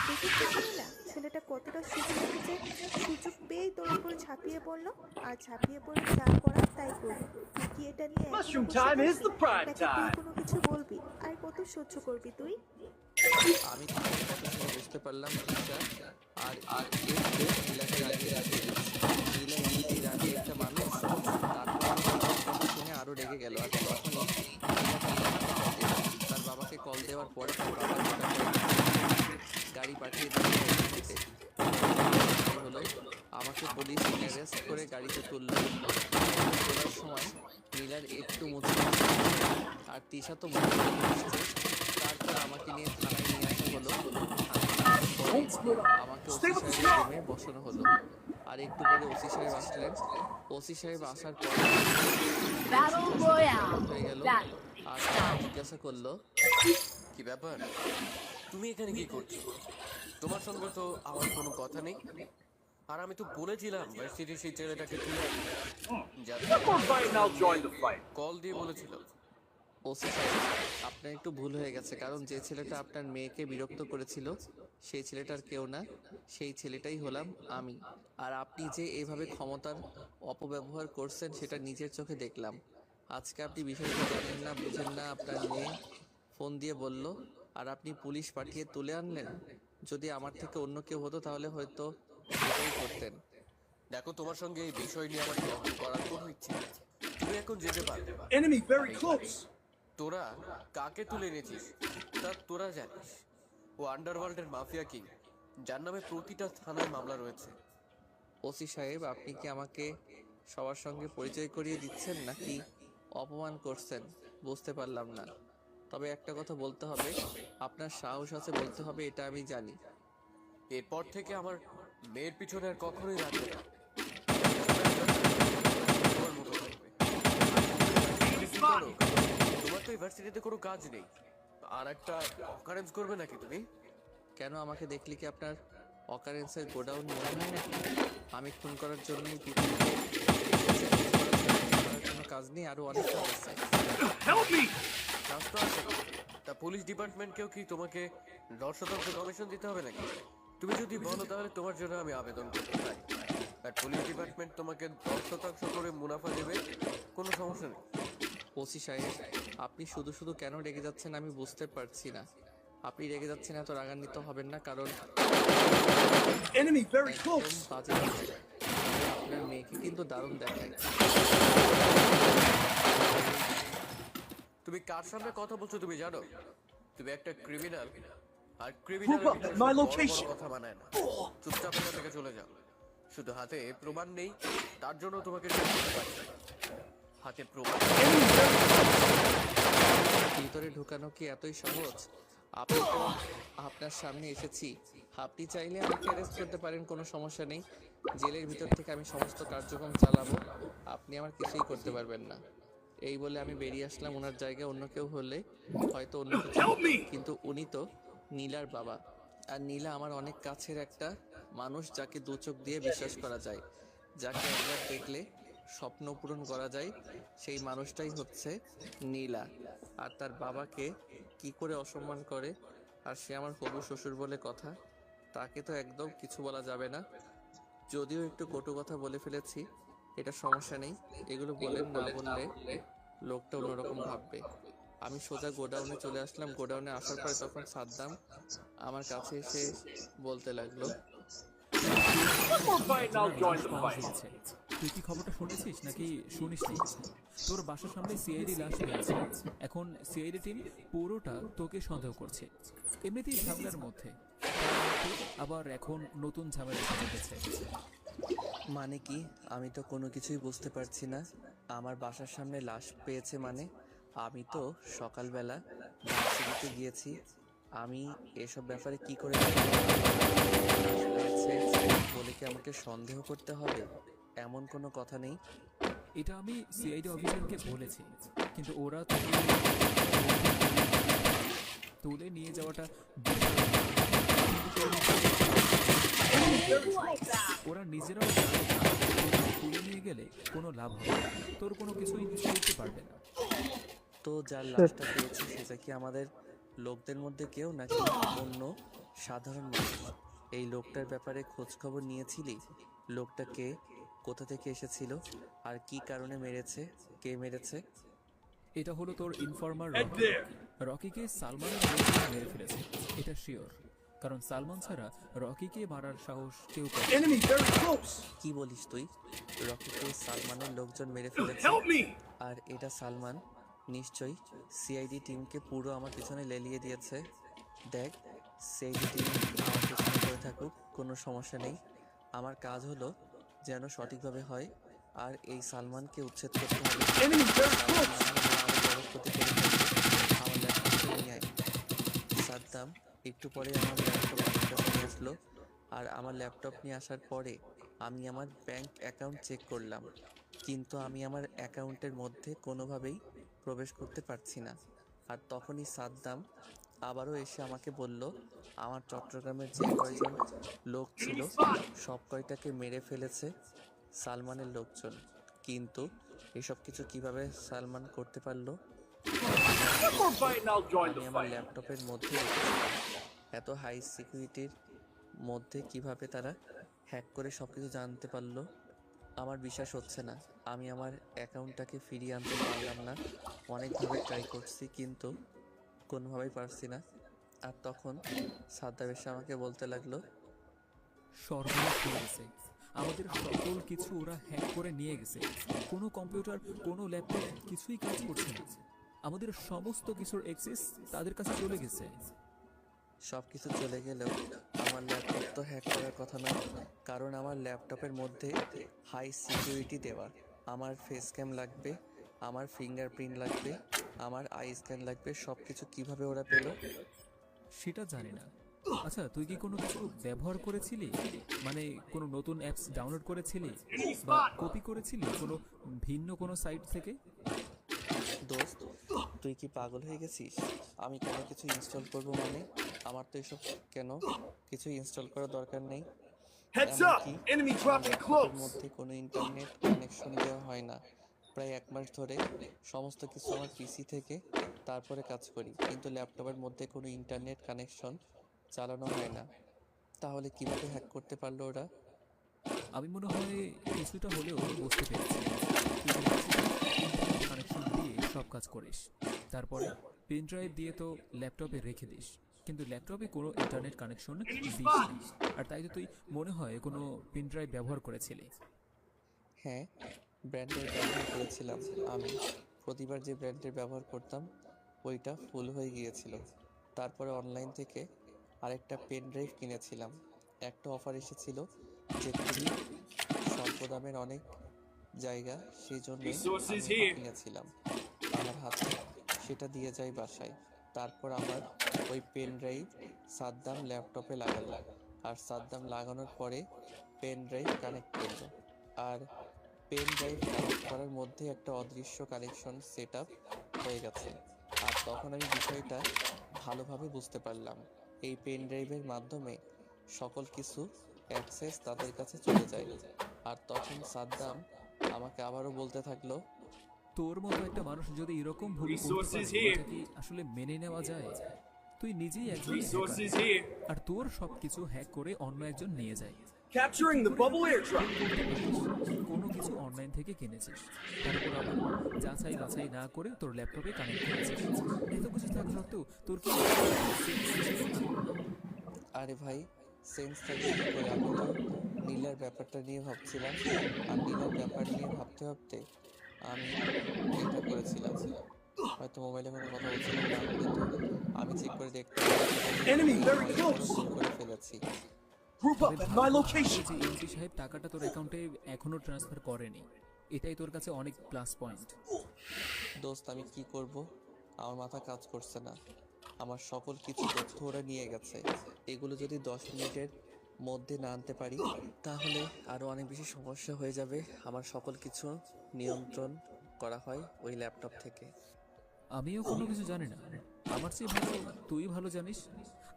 দেখেছিস নীলা, ছেলেটা কতটা সুযোগ যে সুযোগ পেয়েই তোর উপরে ঝাঁপিয়ে পড়লো, আর ঝাঁপিয়ে পড়ে যা করার তাই করলো। তুই কি এটা নিয়ে এখনো বসে আছিস? নাকি তুই কোনো কিছু বলবি? আর কত সহ্য করবি তুই? আমি তখন কথা শুনে বুঝতে পারলাম তিশা আর আর নীলাকে রাগিয়ে রাখে। নীলা এমনিতেই রাগি একটা মানুষ। তারপর আমি নীলার কথা শুনে আরো রেগে গেল। আর তখনই তার বাবাকে কল দেওয়ার পরে তার বাবা গাড়ি পাঠিয়ে দিতে হলো। আমাকে পুলিশ অ্যারেস্ট করে গাড়িতে তুললো। তোলার সময় নীলার একটু মুছে আর তিশা তো মনে করছে। তারপর আমাকে নিয়ে থানায় নিয়ে আসা হলো। আমাকে ওসি সাহেবের রুমে বসানো হলো। আর একটু পরে ওসি সাহেব আসলেন। ওসি সাহেব আসার পর হয়ে গেল, আর জিজ্ঞাসা করলো, কি ব্যাপার, তুমি এখানে কি করছো? তোমার সঙ্গে তো আমার কোনো কথা নেই। আর আমি তো বলেছিলাম ভার্সিটির সেই ছেলেটাকে তুলে কল দিয়ে বলেছিল। ওসি সাহেব, আপনার একটু ভুল হয়ে গেছে, কারণ যে ছেলেটা আপনার মেয়েকে বিরক্ত করেছিল সেই ছেলেটার কেউ না, সেই ছেলেটাই হলাম আমি। আর আপনি যে এভাবে ক্ষমতার অপব্যবহার করছেন সেটা নিজের চোখে দেখলাম। আজকে আপনি বিষয়টা জানেন না, বুঝেন না। আপনার মেয়ে ফোন দিয়ে বলল, আর আপনি পুলিশ পাঠিয়ে তুলে আনলেন। যদি আমার থেকে অন্য কেউ হতো তাহলে হয়তো এটাই করতেন। দেখো, তোমার সঙ্গে এই বিষয় নিয়ে আমার তর্ক করার কোনো ইচ্ছে নেই। তুমি এখন যেতে পারবে। তোরা কাকে তুলে এনেছিস তা তোরা জানিস। ও আন্ডারওয়ার্ল্ডের মাফিয়া কিং, যার নামে প্রতিটা থানায় মামলা রয়েছে। ওসি সাহেব, আপনি কি আমাকে সবার সঙ্গে পরিচয় করিয়ে দিচ্ছেন নাকি অপমান করছেন বুঝতে পারলাম না। তবে একটা কথা বলতে হবে, আপনার সাহস আছে বলতে হবে, এটা আমি জানি। এরপর থেকে আমার মেয়ের পিছনে আর কখনোই লাগবে না। তোমার মতো থাকবে। তোমার তো ইউনিভার্সিটিতে কোনো কাজ নেই, আর একটা অকারেন্স করবে নাকি তুমি? কেন, আমাকে দেখলে কি আপনার অকারেন্সের গোডাউন মনে হয় নাকি? আমি খুন করার জন্যই পৃথিবীতে করার কোনো কাজ নেই, আরো অনেক কাজ আছে। কাজ তো আছে। তা পুলিশ ডিপার্টমেন্টকেও কি তোমাকে 10% কমিশন দিতে হবে নাকি? তুমি যদি বলো তাহলে তোমার জন্য আমি আবেদন করতে পারি। আর পুলিশ ডিপার্টমেন্ট তোমাকে 10% করে মুনাফা দেবে, কোনো সমস্যা নেই। ওসি সাহেব, আপনি শুধু শুধু কেন রেগে যাচ্ছেন আমি বুঝতে পারছি না। আপনি রেগে যাচ্ছেন, এত রাগান্বিত হবেন না, কারণ একদম বাজে দেখায়। আপনার মেয়েকে কিন্তু দারুণ দেখায়। তুমি কার সামনে কথা বলছো তুমি জানো? তুমি একটা ক্রিমিনাল, আর ক্রিমিনাল কথা বানায় না। চুপচাপ এখান থেকে চলে যাও। শুধু হাতে প্রমাণ নেই, তার জন্য তোমাকে হাতে প্রমাণ। ভিতরে ঢুকানো কি এতই সহজ? আপনি তো আপনার সামনে এসেছি, আপনি চাইলে আমাকে অ্যারেস্ট করতে পারেন, কোনো সমস্যা নেই। জেলের ভিতর থেকে আমি সমস্ত কার্যক্রম চালাবো, আপনি আমার কিছুই করতে পারবেন না। এই বলে আমি বেরিয়ে আসলাম। ওনার জায়গায় অন্য কেউ হলে হয়তো অন্য কিছু হতো, কিন্তু উনি তো নীলার বাবা। আর নীলা আমার অনেক কাছের একটা মানুষ, যাকে দু চোখ দিয়ে বিশ্বাস করা যায়, যাকে একবার দেখলে স্বপ্ন পূরণ করা যায়। সেই মানুষটাই হচ্ছে নীলা। আর তার বাবাকে কি করে অসম্মান করে, আর সে আমার হবু শ্বশুর বলে কথা, তাকে তো একদম কিছু বলা যাবে না। যদিও একটু কটু কথা বলে ফেলেছি, এটা সমস্যা নেই। এগুলো বলে না বললে লোকটা অন্যরকম ভাববে। আমি সোজা গোডাউনে চলে আসলাম। গোডাউনে আসার পরে তখন সাদ্দাম আমার কাছে এসে বলতে লাগলো, তুই কি খবরটা শুনেছিস নাকি শুনিসনি? তোর বাসার সামনে সিআইডি লাশ পেয়েছে। এখন সিআইডি টিম পুরোটা তোকে সন্দেহ করছে। এমনিতেই ঝামেলার মধ্যে, আবার এখন নতুন ঝামেলা এসেছে। মানে কি? আমি তো কোনো কিছুই বুঝতে পারছি না। আমার বাসার সামনে লাশ পেয়েছে মানে? আমি তো সকালবেলা ভার্সিটিতে গিয়েছি। আমি এসব ব্যাপারে কি করে বলে কি আমাকে সন্দেহ করতে হবে? এমন কোনো কথা নেই। এটা আমি সিআইডি অফিসারকে বলেছি, কিন্তু ওরা তুলে নিয়ে যাওয়াটা ওরা নিজেরাও তুলে নিয়ে গেলে কোনো লাভ হবে না, তোর কোনো কিছুই করতে পারবে না। তো যার লাশটা পেয়েছি সেটা কি আমাদের লোকদের মধ্যে কেউ নাকি অন্য সাধারণ মানুষ? এই লোকটার ব্যাপারে খোঁজ খবর নিয়েছিলি? লোকটা কে, কোথা থেকে এসেছিল, আর কি কারণে মেরেছে, কে মেরেছে? এটা হলো তোর ইনফরমার রকিকে সালমানের মেরে ফেলেছে, এটা শিওর। কারণ সালমান ছাড়া রকিকে মারার সাহস কেউ করে না। কি বলিস তুই? রকিকে সালমানের লোকজন মেরে ফেলেছে? আর এটা সালমান নিশ্চয়ই সিআইডি টিমকে পুরো আমার পিছনে লেলিয়ে দিয়েছে। দেখ, সিআইডি টিম আমার পিছনে করে থাকুক, কোনো সমস্যা নেই। আমার কাজ হলো যেন সঠিকভাবে হয়, আর এই সালমানকে উচ্ছেদ করতে হবে। সাদ্দাম একটু পরে আমার ল্যাপটপ নিয়ে আসলো, আর আমার ল্যাপটপ নিয়ে আসার পরে আমি আমার ব্যাংক অ্যাকাউন্ট চেক করলাম, কিন্তু আমি আমার অ্যাকাউন্টের মধ্যে কোনোভাবেই প্রবেশ করতে পারছি না। আর তখনই সাদ্দাম আবারও এসে আমাকে বলল, আমার চট্টগ্রামের যে কয়জন লোক ছিল সব কয়টাকে মেরে ফেলেছে সালমানের লোকজন। কিন্তু এসব কিছু কিভাবে সালমান করতে পারলো? আমি আমার ল্যাপটপের মধ্যে এত হাই সিকিউরিটির মধ্যে কিভাবে তারা হ্যাক করে সবকিছু জানতে পারলো? আমার বিশ্বাস হচ্ছে না। আমি আমার অ্যাকাউন্টটাকে ফিরিয়ে আনতে পারলাম না। অনেকভাবে ট্রাই করছি, কিন্তু কোনোভাবেই পারছি না। আর তখন সাদ্দাম এসে আমাকে বলতে লাগলো, সর্বনাশ হয়ে গেছে, আমাদের সকল কিছু ওরা হ্যাক করে নিয়ে গেছে। কোনো কম্পিউটার, কোনো ল্যাপটপ কিছুই কাজ করছে না। আমাদের সমস্ত কিছুর অ্যাক্সেস তাদের কাছে চলে গেছে। সব কিছু চলে গেলেও আমার ল্যাপটপ তো হ্যাক করার কথা নয়, কারণ আমার ল্যাপটপের মধ্যে হাই সিকিউরিটি দেওয়া। আমার ফেস ক্যাম লাগবে, আমার ফিঙ্গারপ্রিন্ট লাগবে, আমার আই স্ক্যান লাগবে। সব কিছু কীভাবে ওরা পেল সেটা জানি না। আচ্ছা, তুই কি কোনো কিছু ব্যবহার করেছিলি? মানে কোনো নতুন অ্যাপস ডাউনলোড করেছিলি বা কপি করেছিলি কোনো ভিন্ন কোনো সাইট থেকে? দোস্ত, তুই কি পাগল হয়ে গেছিস? আমি কেন কিছু ইনস্টল করব মানে? আমার তো এসব কেন কিছু ইনস্টল করার দরকার নেই। ল্যাপটপের মধ্যে কোনো ইন্টারনেট কানেকশন দেওয়া হয় না। প্রায় 1 মাস ধরে সমস্ত কিছু আমার পিসি থেকে তারপরে কাজ করি, কিন্তু ল্যাপটপের মধ্যে কোনো ইন্টারনেট কানেকশন চালানো হয় না। তাহলে কিভাবে হ্যাক করতে পারলো ওরা? আমি মনে হয় কিছুটা হলেও বুঝতে পেরেছি। কানেকশন দিয়ে সব কাজ করিস, তারপরে পেন ড্রাইভ দিয়ে তো ল্যাপটপে রেখে দিস, কিন্তু ল্যাপটপে কোনো ইন্টারনেট কানেকশন দিস না। আর তাই তো তুই মনে হয় কোনো পেন ড্রাইভ ব্যবহার করেছিলি। হ্যাঁ, ব্র্যান্ডের ব্যবহার করেছিলাম। আমি প্রতিবার যে ব্র্যান্ডের ব্যবহার করতাম ওইটা ফুল হয়ে গিয়েছিল। তারপরে অনলাইন থেকে আরেকটা পেন ড্রাইভ কিনেছিলাম। একটা অফার এসেছিল যে খুবই স্বল্প দামের অনেক জায়গা, সেই জন্য কিনেছিলাম। আমার হাতে সেটা দিয়ে যাই বাসায়। তারপর আমার ওই পেন ড্রাইভ সাদ্দাম ল্যাপটপে লাগালাম, আর সাদ্দাম লাগানোর পরে পেন ড্রাইভ কানেক্ট করলো। আর পেন ড্রাইভ কানেক্ট করার মধ্যে একটা অদৃশ্য কানেকশন সেট আপ হয়ে গেছে। আর তখন আমি বিষয়টা ভালোভাবে বুঝতে পারলাম। এই পেন ড্রাইভের মাধ্যমে সকল কিছু অ্যাক্সেস তাদের কাছে চলে যায়। আর তখন সাদ্দাম আমাকে আবারও বলতে থাকলো, তোর মতো একটা মানুষ যদি এরকম ভুল করতে পারে, এটা কি আসলে মেনে নেওয়া যায়? তুই নিজেই একজন hacker, আর তোর সবকিছু হ্যাক করে অন্য একজন নিয়ে যায়। কোনো কিছু অনলাইন থেকে কিনেছিস, তারপর আবার যাচাই বাছাই না করে তোর ল্যাপটপে কানেক্ট করেছিস। এত কিছু থাকা সত্ত্বেও তোর কি আরে ভাই, সেন্স থাকবে কি করে? আমি তো নীলার ব্যাপারটা নিয়ে ভাবছিলাম, আর নীলার ব্যাপার নিয়ে ভাবতে ভাবতে আমি এটা করেছিলাম। হয়তো মোবাইলে কোনো কথা বলছিলাম না, কিন্তু আমি চেক করে দেখতে ভুল করে ফেলেছি। এমপি সাহেব টাকাটা তোর অ্যাকাউন্টে এখনো ট্রান্সফার করেনি, এটাই তোর কাছে অনেক প্লাস পয়েন্ট। দোস্ত, আমি কি করব? আমার মাথা কাজ করছে না। আমার সকল কিছু তথ্য ওরা নিয়ে গেছে। এগুলো যদি 10 মিনিটের মধ্যে না আনতে পারি তাহলে আরও অনেক বেশি সমস্যা হয়ে যাবে। আমার সকল কিছু নিয়ন্ত্রণ করা হয় ওই ল্যাপটপ থেকে। আমিও কোনো কিছু জানি না, আমার চেয়ে ভালো তুই ভালো জানিস।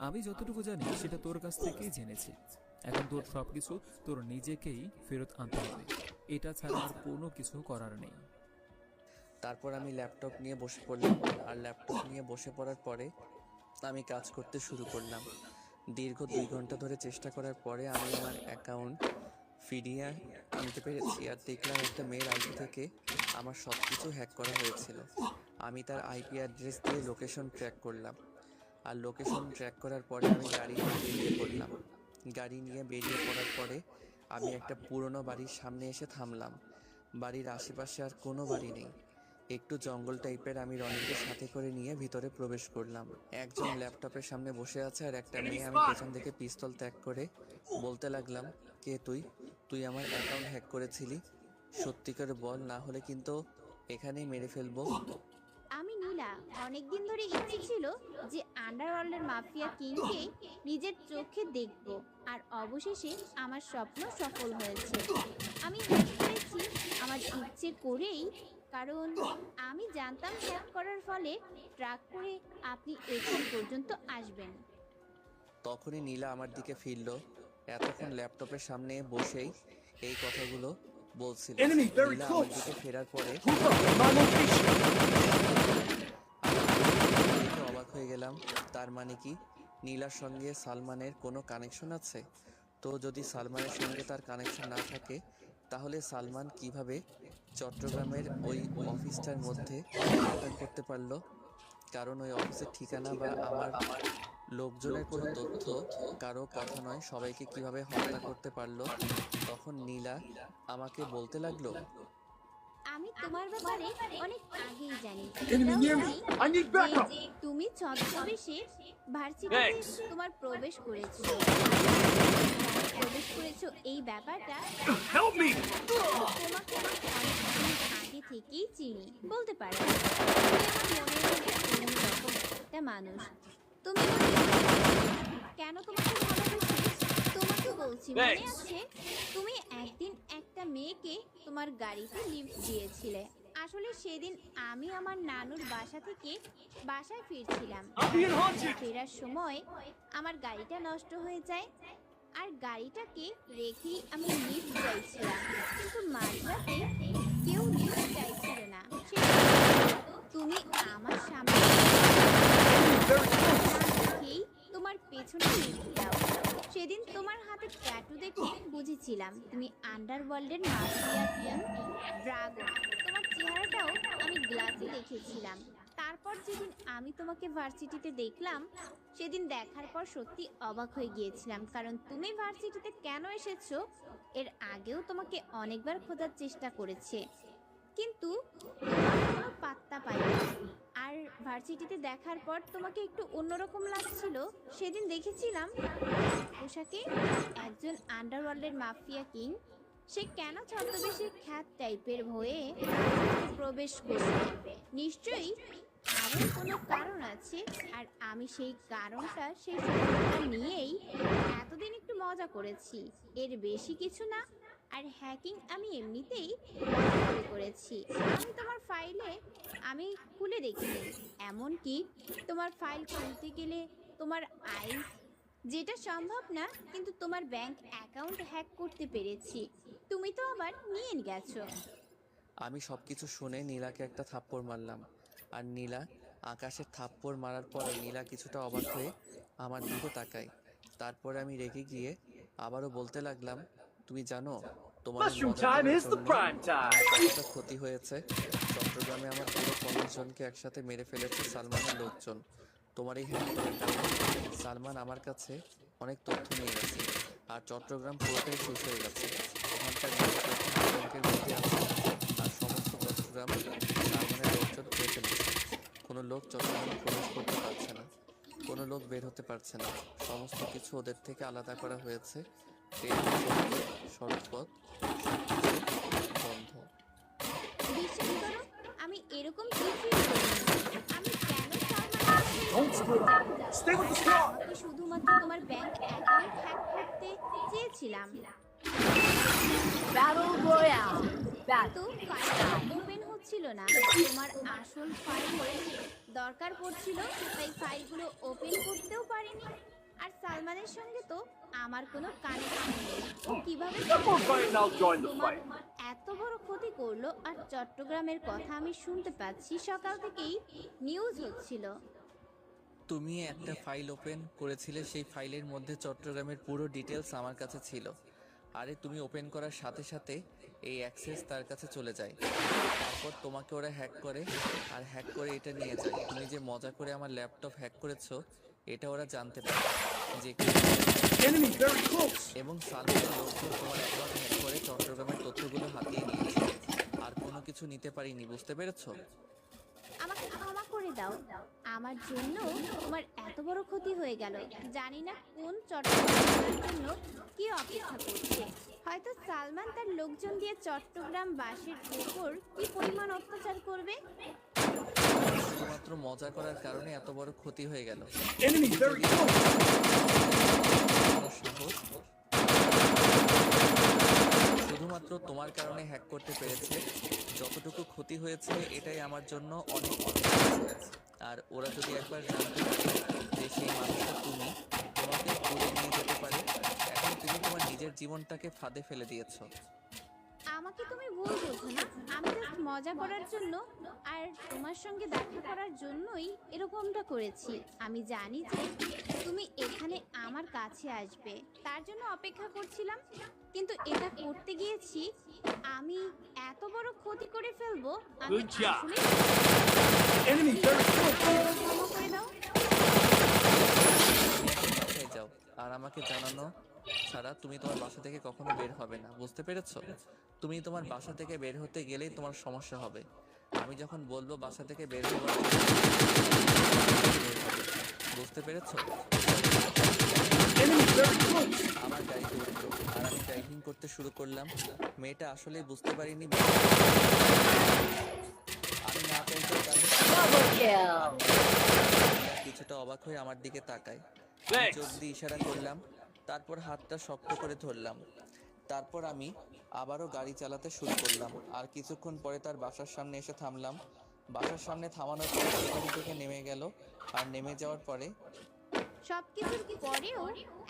আমি যতটুকু জানি সেটা তোর কাছ থেকেই জেনেছি। এখন তোর সব কিছু তোর নিজেকেই ফেরত আনতে হবে, এটা ছাড়া আর কোনো কিছু করার নেই। তারপর আমি ল্যাপটপ নিয়ে বসে পড়লাম, আর ল্যাপটপ নিয়ে বসে পড়ার পরে আমি কাজ করতে শুরু করলাম। দীর্ঘ 2 ঘন্টা ধরে চেষ্টা করার পরে আমি আমার অ্যাকাউন্ট ফিরিয়ে আনতে পেরেছি, আর দেখলাম একটা মেয়ের আইপি থেকে আমার সব কিছু হ্যাক করা হয়েছিল। আমি তার আইপি অ্যাড্রেস দিয়ে লোকেশন ট্র্যাক করলাম, আর লোকেশন ট্র্যাক করার পরে আমি গাড়ি নিয়ে বেরিয়ে পড়লাম। গাড়ি নিয়ে বেরিয়ে পড়ার পরে আমি একটা পুরনো বাড়ির সামনে এসে থামলাম। বাড়ির আশেপাশে আর কোনো বাড়ি নেই, একটু জঙ্গল টাইপের। আমি রনিকে সাথে করে নিয়ে ভিতরে প্রবেশ করলাম। একজন ল্যাপটপের সামনে বসে আছে, আর একটা মেয়ে। আমি পেছন থেকে পিস্তল ত্যাগ করে বলতে লাগলাম, কে তুই? তুই আমার অ্যাকাউন্ট হ্যাক করেছিলি? সত্যি করে বল, না হলে কিন্তু এখানেই মেরে ফেলবো। আমি নীলা। অনেকদিন ধরে ইচ্ছে ছিল যে আন্ডারওয়ার্ল্ডের মাফিয়া কিংকে নিজের চোখে দেখব, আর অবশেষে আমার স্বপ্ন সফল হয়েছে। আমি হ্যাক করেছি আমার ইচ্ছে করেই, কারণ আমি জানতাম হ্যাক করার ফলে ট্র্যাক করে আপনি এখান পর্যন্ত আসবেন। তখনই নীলা আমার দিকে ফিরল। এতক্ষণ ল্যাপটপের সামনে বসেই এই কথাগুলো বলছিল। নীলা আমার দিকে ফেরার পরে আমি অবাক হয়ে গেলাম। তার মানে কি নীলার সঙ্গে সালমানের কোনো কানেকশন আছে? তো যদি সালমানের সঙ্গে তার কানেকশন না থাকে তাহলে সালমান কিভাবে চট্টগ্রামের ওই অফিসটার মধ্যে অ্যাটাক করতে পারলো? কারণ ওই অফিসের ঠিকানা বা আমার লোকজনের কোনো তথ্য কারো কথা নয়, সবাইকে কিভাবে হত্যা করতে পারলো? তখন নীলা আমাকে বলতে লাগলো, আমি তোমার ব্যাপারে অনেক আগেই জানি। এটাও জানি যে তুমি ছদ্মবেশে ভার্সিটিতে তোমার প্রবেশ করেছো এই ব্যাপারটা তোমাকে অনেক আগে থেকেই চিনি বলতে পারো। তুমি আমার মনের মধ্যে অন্যরকম একটা মানুষ। তুমি কেন তোমাকে ভালোবাসি? তোমাকে বলছি, মনে আছে তুমি একদিন একটা মেয়েকে তোমার গাড়িতে লিফট দিয়েছিলে, আসলে সেদিন আমি আমার নানুর বাসা থেকে বাসায় ফিরছিলাম। ফেরার সময় আমার গাড়িটা নষ্ট হয়ে যায়, আর গাড়িটাকে রেখেই আমি লিফট চাইছিলাম, কিন্তু মাঝরাতে কেউ লিফট চাইছিল না। তুমি আমার সামনে দেখেই তোমার পেছনে লিফট দাও। সেদিন তোমার হাতে ট্যাটু দেখে বুঝেছিলাম তুমি আন্ডারওয়ার্ল্ডের মাফিয়া কিং ড্রাগন। তোমার চেহারাটাও আমি গ্লাসে দেখেছিলাম। তারপর যেদিন আমি তোমাকে ভার্সিটিতে দেখলাম, সেদিন দেখার পর সত্যি অবাক হয়ে গিয়েছিলাম, কারণ তুমি ভার্সিটিতে কেন এসেছো এর আগেও তোমাকে অনেকবার খোঁজার চেষ্টা করেছে, কিন্তু তোমার কোনো পাত্তা পাইনি। আর ভার্সিটিতে দেখার পর তোমাকে একটু অন্যরকম লাগছিল। সেদিন দেখেছিলাম পোশাকে একজন আন্ডারওয়ার্ল্ডের মাফিয়া কিং, সে কেন ছদ্মবেশে খ্যাত টাইপের হয়ে প্রবেশ করবে? নিশ্চয়ই আরও কোনো কারণ আছে, আর আমি সেই কারণটা সেই সত্যটা নিয়েই এতদিন একটু মজা করেছি, এর বেশি কিছু না। আর হ্যাকিং আমি এমনিতেই করেছি। আমি তোমার ফাইলে আমি খুলে দেখিনি, এমনকি তোমার ফাইল খুলতে গেলে তোমার আইস, যেটা সম্ভব না, কিন্তু তোমার ব্যাংক অ্যাকাউন্ট হ্যাক করতে পেরেছি। তুমি তো আবার নিয়ে গেছো। আমি সব কিছু শুনে নীলাকে একটা থাপ্পড় মারলাম, আর নীলা আকাশের থাপ্পড় মারার পরে নীলা কিছুটা অবাক হয়ে আমার দিকে তাকায়। তারপরে আমি রেগে গিয়ে আবারও বলতে লাগলাম, তুমি জানো তোমার কতটা ক্ষতি হয়েছে? চট্টগ্রামে আমার পুরো 50 জনকে একসাথে মেরে ফেলেছে সালমানের লোকজন। তোমার এই হ্যাক করার কারণে সালমান আমার কাছে অনেক তথ্য নিয়ে গেছে, আর চট্টগ্রাম পুরোটাই শেষ হয়ে গেছে। এখানকার ব্যাংকের মধ্যে আছে, আর সমস্ত চট্টগ্রাম সালমানের লোকজন খেয়ে ফেলেছে। কোনো লোক চট্টগ্রামে প্রবেশ করতে পারছে না, কোনো লোক বের হতে পারছে না। সমস্ত কিছু ওদের থেকে আলাদা করা হয়েছে। ট্রেন, সড়কপথ বন্ধ। বিশ্বাস করো, আমি এরকম কিছুই করিনি। আমি কেন আমাকে শুধুমাত্র তোমার ব্যাংক অ্যাকাউন্ট হ্যাক করতে চেয়েছিলাম, কিন্তু ফাইল ওপেন হচ্ছিল না। তোমার আসল ফাইল দরকার পড়ছিল, তাই ফাইলগুলো ওপেন করতেও পারিনি। আর সালমানের সঙ্গে তো আমার কোনো কানেকশন নেই, ও কিভাবে তোমার এত বড় ক্ষতি করলো? আর চট্টগ্রামের কথা আমি শুনতে পাচ্ছি, সকাল থেকেই নিউজ হচ্ছিল। তুমি একটা ফাইল ওপেন করেছিলে, সেই ফাইলের মধ্যে চট্টগ্রামের পুরো ডিটেলস আমার কাছে ছিল। আরে তুমি ওপেন করার সাথে সাথে এই অ্যাক্সেস তার কাছে চলে যায়, তারপর তোমাকে ওরা হ্যাক করে, আর হ্যাক করে এটা নিয়ে যায়। তুমি যে মজা করে আমার ল্যাপটপ হ্যাক করেছো এটা ওরা জানতে পারে যে এবং সালমানের লোকজন তোমার অ্যাকাউন্ট হ্যাক করে চট্টগ্রামের তথ্যগুলো হাতিয়ে নিয়েছে। আর কোনো কিছু নিতে পারিনি, বুঝতে পেরেছো? আমাকে ক্ষমা করে দাও, আমার জন্য তোমার এত বড় ক্ষতি হয়ে গেল। জানি না কোন চট্টগ্রামের জন্য কি অপেক্ষা করছে। হয়তো সালমান তার লোকজন দিয়ে চট্টগ্রামবাসীর উপর কি পরিমাণ অত্যাচার করবে। শুধুমাত্র মজা করার কারণে এত বড় ক্ষতি হয়ে গেল। শুধুমাত্র তোমার কারণে হ্যাক করতে পেরেছে। যতটুকু ক্ষতি হয়েছে এটাই আমার জন্য অনেক ক্ষতি হয়েছে। আর ওরা যদি একবার জানতে পারে যে সেই মানুষটা তুমি, তোমাকে তুলে নিয়ে যেতে পারে। এখন তুমি তোমার নিজের জীবনটাকে ফাঁদে ফেলে দিয়েছো। আমাকে তুমি ভুল বোঝো না, আমি জাস্ট মজা করার জন্য আর তোমার সঙ্গে দেখা করার জন্যই এরকমটা করেছি। আমি জানি যে তুমি এখানে আমার কাছে আসবে, তার জন্য অপেক্ষা করছিলাম, কিন্তু এটা করতে গিয়েছি আমি এত বড় ক্ষতি করে ফেলবো। আমি আসলে ক্ষমা করে দাও। বাসায় যাও, আর আমাকে জানানো ছাড়া তুমি তোমার বাসা থেকে কখনো বের হবে না, বুঝতে পেরেছো? তুমি তোমার বাসা থেকে বের হতে গেলেই তোমার সমস্যা হবে। আমি যখন বলবো বাসা থেকে বের হওয়ার জন্য, বুঝতে পেরেছো? আমার গাড়িতে উঠলো, আর আমি ড্রাইভিং করতে শুরু করলাম। মেয়েটা আসলে বুঝতে পারিনি আমি না চাইতেও কিছুটা অবাক হয়ে আমার দিকে তাকায়। আমি চোখ দিয়ে ইশারা করলাম, তারপর হাতটা শক্ত করে ধরলাম। তারপর আমি আবারও গাড়ি চালাতে শুরু করলাম। আর কিছুক্ষণ পরে তার বাসার সামনে এসে থামলাম। বাসার সামনে থামানোর পরে সে গাড়ি থেকে নেমে গেল। আর নেমে যাওয়ার পরে সবকিছুর পরেও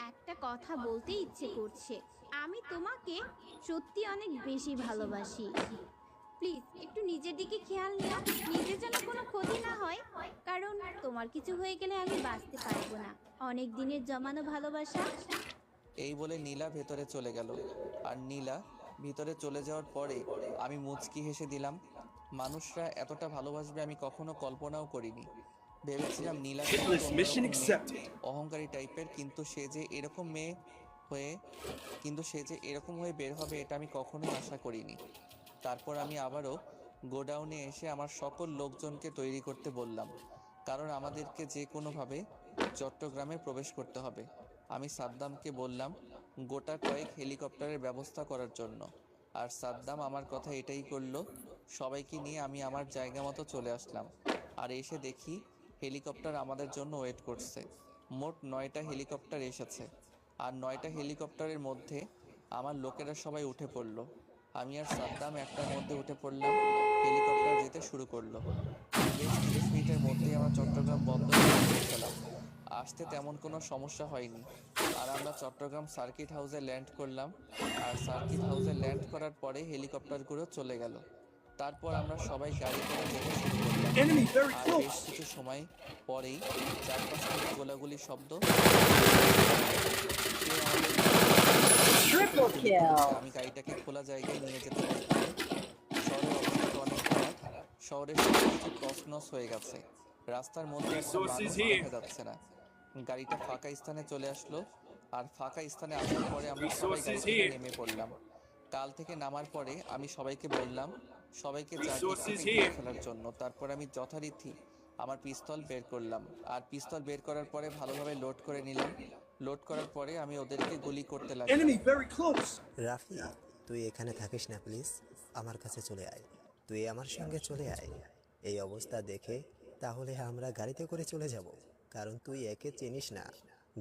একটা কথা বলতে ইচ্ছে করছে, আমি তোমাকে সত্যি অনেক বেশি ভালোবাসি। প্লিজ একটু নিজের দিকে খেয়াল নিও, নিজের যেন কোনো ক্ষতি না হয়, কারণ তোমার কিছু হয়ে গেলে আমি বাঁচতে পারবো না। অনেক দিনের জমানো ভালোবাসা। এই বলে নীলা ভেতরে চলে গেল। আর নীলা ভিতরে চলে যাওয়ার পরে আমি মুচকি হেসে দিলাম। মানুষরা এতটা ভালোবাসবে আমি কখনো কল্পনাও করিনি। ভেবেছিলাম নীলা কিন্তু অন্যরকম মেয়ে, অহংকারী টাইপের, কিন্তু সে যে এরকম হয়ে বের হবে এটা আমি কখনোই আশা করিনি। তারপর আমি আবারও গোডাউনে এসে আমার সকল লোকজনকে তৈরি করতে বললাম, কারণ আমাদেরকে যে কোনোভাবে চট্টগ্রামে প্রবেশ করতে হবে। আমি সাদ্দামকে বললাম গোটা কয়েক হেলিকপ্টারের ব্যবস্থা করার জন্য। আর সাদ্দাম আমার কথা এটাই করলো। সবাইকে নিয়ে আমি আমার জায়গা মতো চলে আসলাম। আর এসে দেখি হেলিকপ্টার আমাদের জন্য ওয়েট করছে। মোট 9টা হেলিকপ্টার এসেছে। আর 9টা হেলিকপ্টারের মধ্যে আমার লোকেরা সবাই উঠে পড়লো। আমি আর সাদ্দাম একটার মধ্যে উঠে পড়লাম। হেলিকপ্টার যেতে শুরু করলো। বেশ 30 মিনিটের মধ্যেই আমরা চট্টগ্রাম বন্দরে পৌঁছালাম। আসতে তেমন কোনো সমস্যা হয়নি। আর আমরা চট্টগ্রাম সার্কিট হাউসে ল্যান্ড করলাম। আর সার্কিট হাউসে ল্যান্ড করার পরে হেলিকপ্টারগুলো চলে গেল। তারপর আমরা সবাই গাড়ি করে যেতে শুরু করলাম। আর বেশ কিছু সময় পরেই চারপাশ থেকে গোলাগুলির শব্দ। কেউ আমাদের আমি গাড়িটাকে খোলা জায়গায় নিয়ে যেতে লাগলাম। শহরের অবস্থা অনেক খারাপ। শহরের সবকিছু তছনছ হয়ে গেছে। রাস্তার মধ্যে একটা মানুষ দেখা যাচ্ছে না। গাড়িটা ফাঁকা স্থানে চলে আসলো। আর ফাঁকা স্থানে আসার পরে আমরা সবাই গাড়ি থেকে নেমে পড়লাম। কাল থেকে নামার পরে আমি সবাইকে বললাম সবাইকে চারদিক থেকে ঘিরে ফেলার জন্য। তারপর আমি যথারীতি আমার পিস্তল বের করলাম। আর পিস্তল বের করার পরে ভালোভাবে লোড করে নিলাম। লোড করার পরে আমি ওদেরকে গুলি করতে লাগলাম। রাফি, তুই এখানে থাকিস না প্লিজ, আমার কাছে চলে আয়। তুই আমার সঙ্গে চলে আয়। এই অবস্থা দেখে তাহলে আমরা গাড়িতে করে চলে যাব, কারণ তুই একে চিনিস না।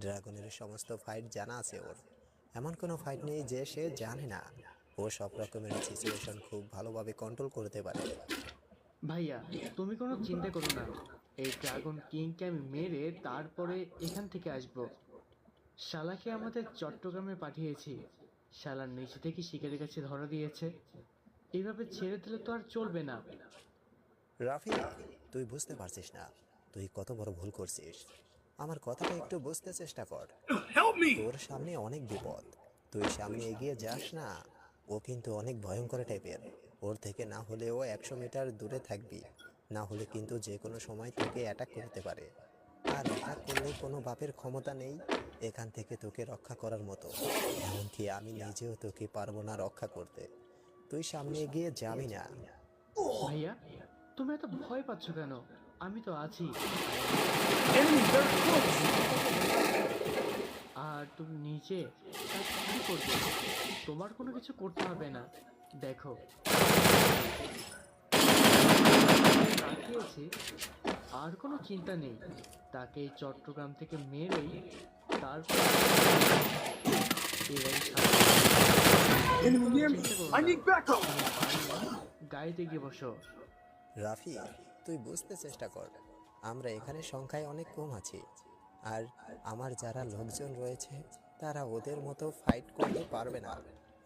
ড্রাগনের সমস্ত ফাইট জানা আছে ওর। এমন কোনো ফাইট নেই যে সে জানে না। ও সব রকমের সিচুয়েশন খুব ভালোভাবে কন্ট্রোল করতে পারে। ভাইয়া, তুমি কোনো চিন্তা করো না। এই ড্রাগন কিংকে আমি মেরে তারপরে এখান থেকে আসবো। শালাকে আমাদের চট্টগ্রামে পাঠিয়েছি। শালার নিচে থেকে শিকারের কাছে ধরা দিয়েছে। এইভাবে ছেড়ে দিলে তো আর চলবে না। রাফি, তুই বুঝতে পারছিস না তুই কত বড় ভুল করছিস। আমার কথাটা একটু বুঝতে চেষ্টা কর। তোর সামনে অনেক বিপদ, তুই সামনে এগিয়ে যাস না। ও কিন্তু অনেক ভয়ঙ্কর টাইপের। ওর থেকে না হলেও 100 মিটার দূরে থাকবি, না হলে কিন্তু যে কোনো সময় তোকে অ্যাটাক করতে পারে। আর অ্যাটাক করলে কোনো বাপের ক্ষমতা নেই এখান থেকে তোকে রক্ষা করার মতো। এমনকি আমি নিজেও তোকে পারবো না রক্ষা করতে। তুই সামনে এগিয়ে যাবি না। ভাইয়া, তুমি এত ভয় পাচ্ছ কেন? আমি তো আছি। আর তুমি নিচে কি করবে? তোমার কোনো কিছু করতে হবে না। দেখো, তাকিয়েছি, আর কোনো চিন্তা নেই। তাকে এই চট্টগ্রাম থেকে মেরেই তারপর গাড়িতে গিয়ে বসো। রাফি, তুই বুঝতে চেষ্টা কর, আমরা এখানে সংখ্যায় অনেক কম আছি। আর আমার যারা লোকজন রয়েছে তারা ওদের মতো ফাইট করতে পারবে না।